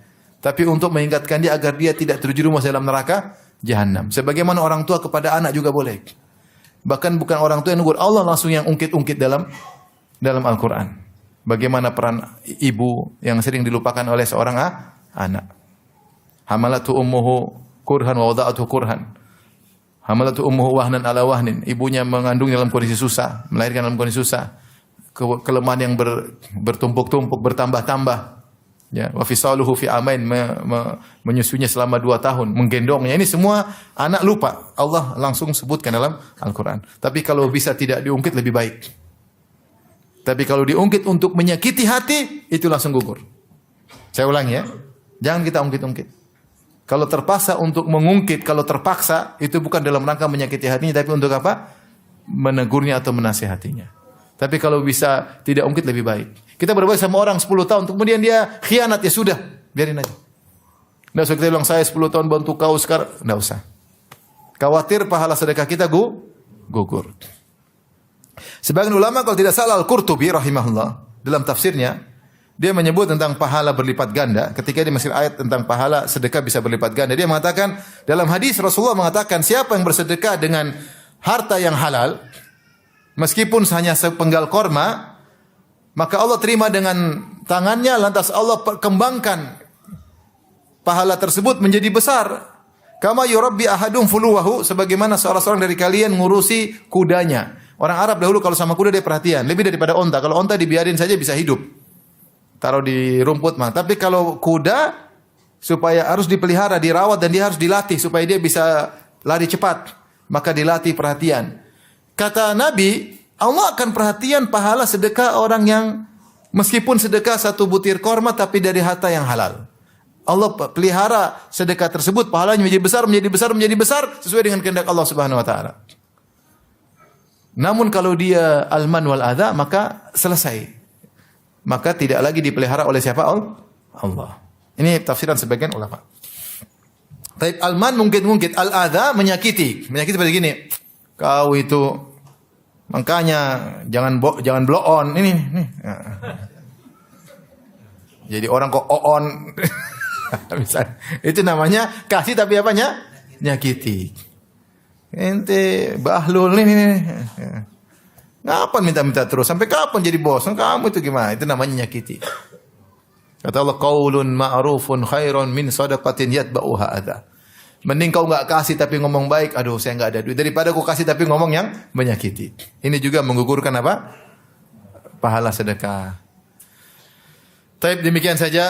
tapi untuk mengingatkan dia agar dia tidak terjerumus dalam neraka jahanam. Sebagaimana orang tua kepada anak juga boleh. Bahkan bukan orang tua yang negur, Allah langsung yang ungkit-ungkit dalam Al-Quran. Bagaimana peran ibu yang sering dilupakan oleh seorang anak. Hamalatu ummuhu kurhan wa wada'atuhu kurhan. Hamalatu ummuhu wahnan ala wahnin. Ibunya mengandung dalam kondisi susah, melahirkan dalam kondisi susah. Kelemahan yang bertumpuk-tumpuk, bertambah-tambah. Ya, wa fisaluhu fi amain, menyusunya selama 2 tahun, menggendongnya. Ini semua anak lupa. Allah langsung sebutkan dalam Al-Quran. Tapi kalau bisa tidak diungkit lebih baik. Tapi kalau diungkit untuk menyakiti hati, itu langsung gugur. Saya ulangi ya. Jangan kita ungkit-ungkit. Kalau terpaksa untuk mengungkit, kalau terpaksa, itu bukan dalam rangka menyakiti hatinya, tapi untuk apa? Menegurnya atau menasihatinya. Tapi kalau bisa tidak ungkit lebih baik. Kita berbuat sama orang 10 tahun, kemudian dia khianat, ya sudah, biarin aja. Tidak usah kita bilang, saya 10 tahun bantu kau sekarang. Tidak usah. Khawatir pahala sedekah kita gugur. Sebagian ulama kalau tidak salah Al-Qurtubi rahimahullah, dalam tafsirnya, dia menyebut tentang pahala berlipat ganda. Ketika dia masih ayat tentang pahala sedekah bisa berlipat ganda, dia mengatakan, dalam hadis Rasulullah mengatakan, siapa yang bersedekah dengan harta yang halal, meskipun hanya sepenggal korma, maka Allah terima dengan tangannya, lantas Allah kembangkan pahala tersebut menjadi besar. Kama yurabbi ahadum fuluwahu, sebagaimana seorang dari kalian ngurusi kudanya. Orang Arab dahulu kalau sama kuda dia perhatian, lebih daripada onta. Kalau onta dibiarin saja bisa hidup, taruh di rumput mah. Tapi kalau kuda supaya harus dipelihara, dirawat dan dia harus dilatih supaya dia bisa lari cepat, maka dilatih perhatian. Kata Nabi, Allah akan perhatian pahala sedekah orang yang meskipun sedekah 1 butir korma tapi dari harta yang halal. Allah pelihara sedekah tersebut, pahalanya menjadi besar sesuai dengan kehendak Allah Subhanahu wa taala. Namun kalau dia alman wal adha, maka selesai. Maka tidak lagi dipelihara oleh siapa? Allah. Ini tafsiran sebagian ulama. Tapi alman mungkin al-adha menyakiti seperti gini. Kau itu makanya jangan blow on ini. Jadi orang kok on. Itu namanya kasih tapi apanya? Nyakiti. Ente bahlul ini. Ngapain minta-minta terus? Sampai kapan jadi bos? Kamu itu gimana? Itu namanya nyakiti. Kata Allah, qaulun ma'rufun khairun min shadaqatin yatba'uha adha. Mending kau enggak kasih tapi ngomong baik, aduh saya enggak ada duit, daripada kau kasih tapi ngomong yang menyakiti. Ini juga menggugurkan apa? Pahala sedekah. Baik, demikian saja.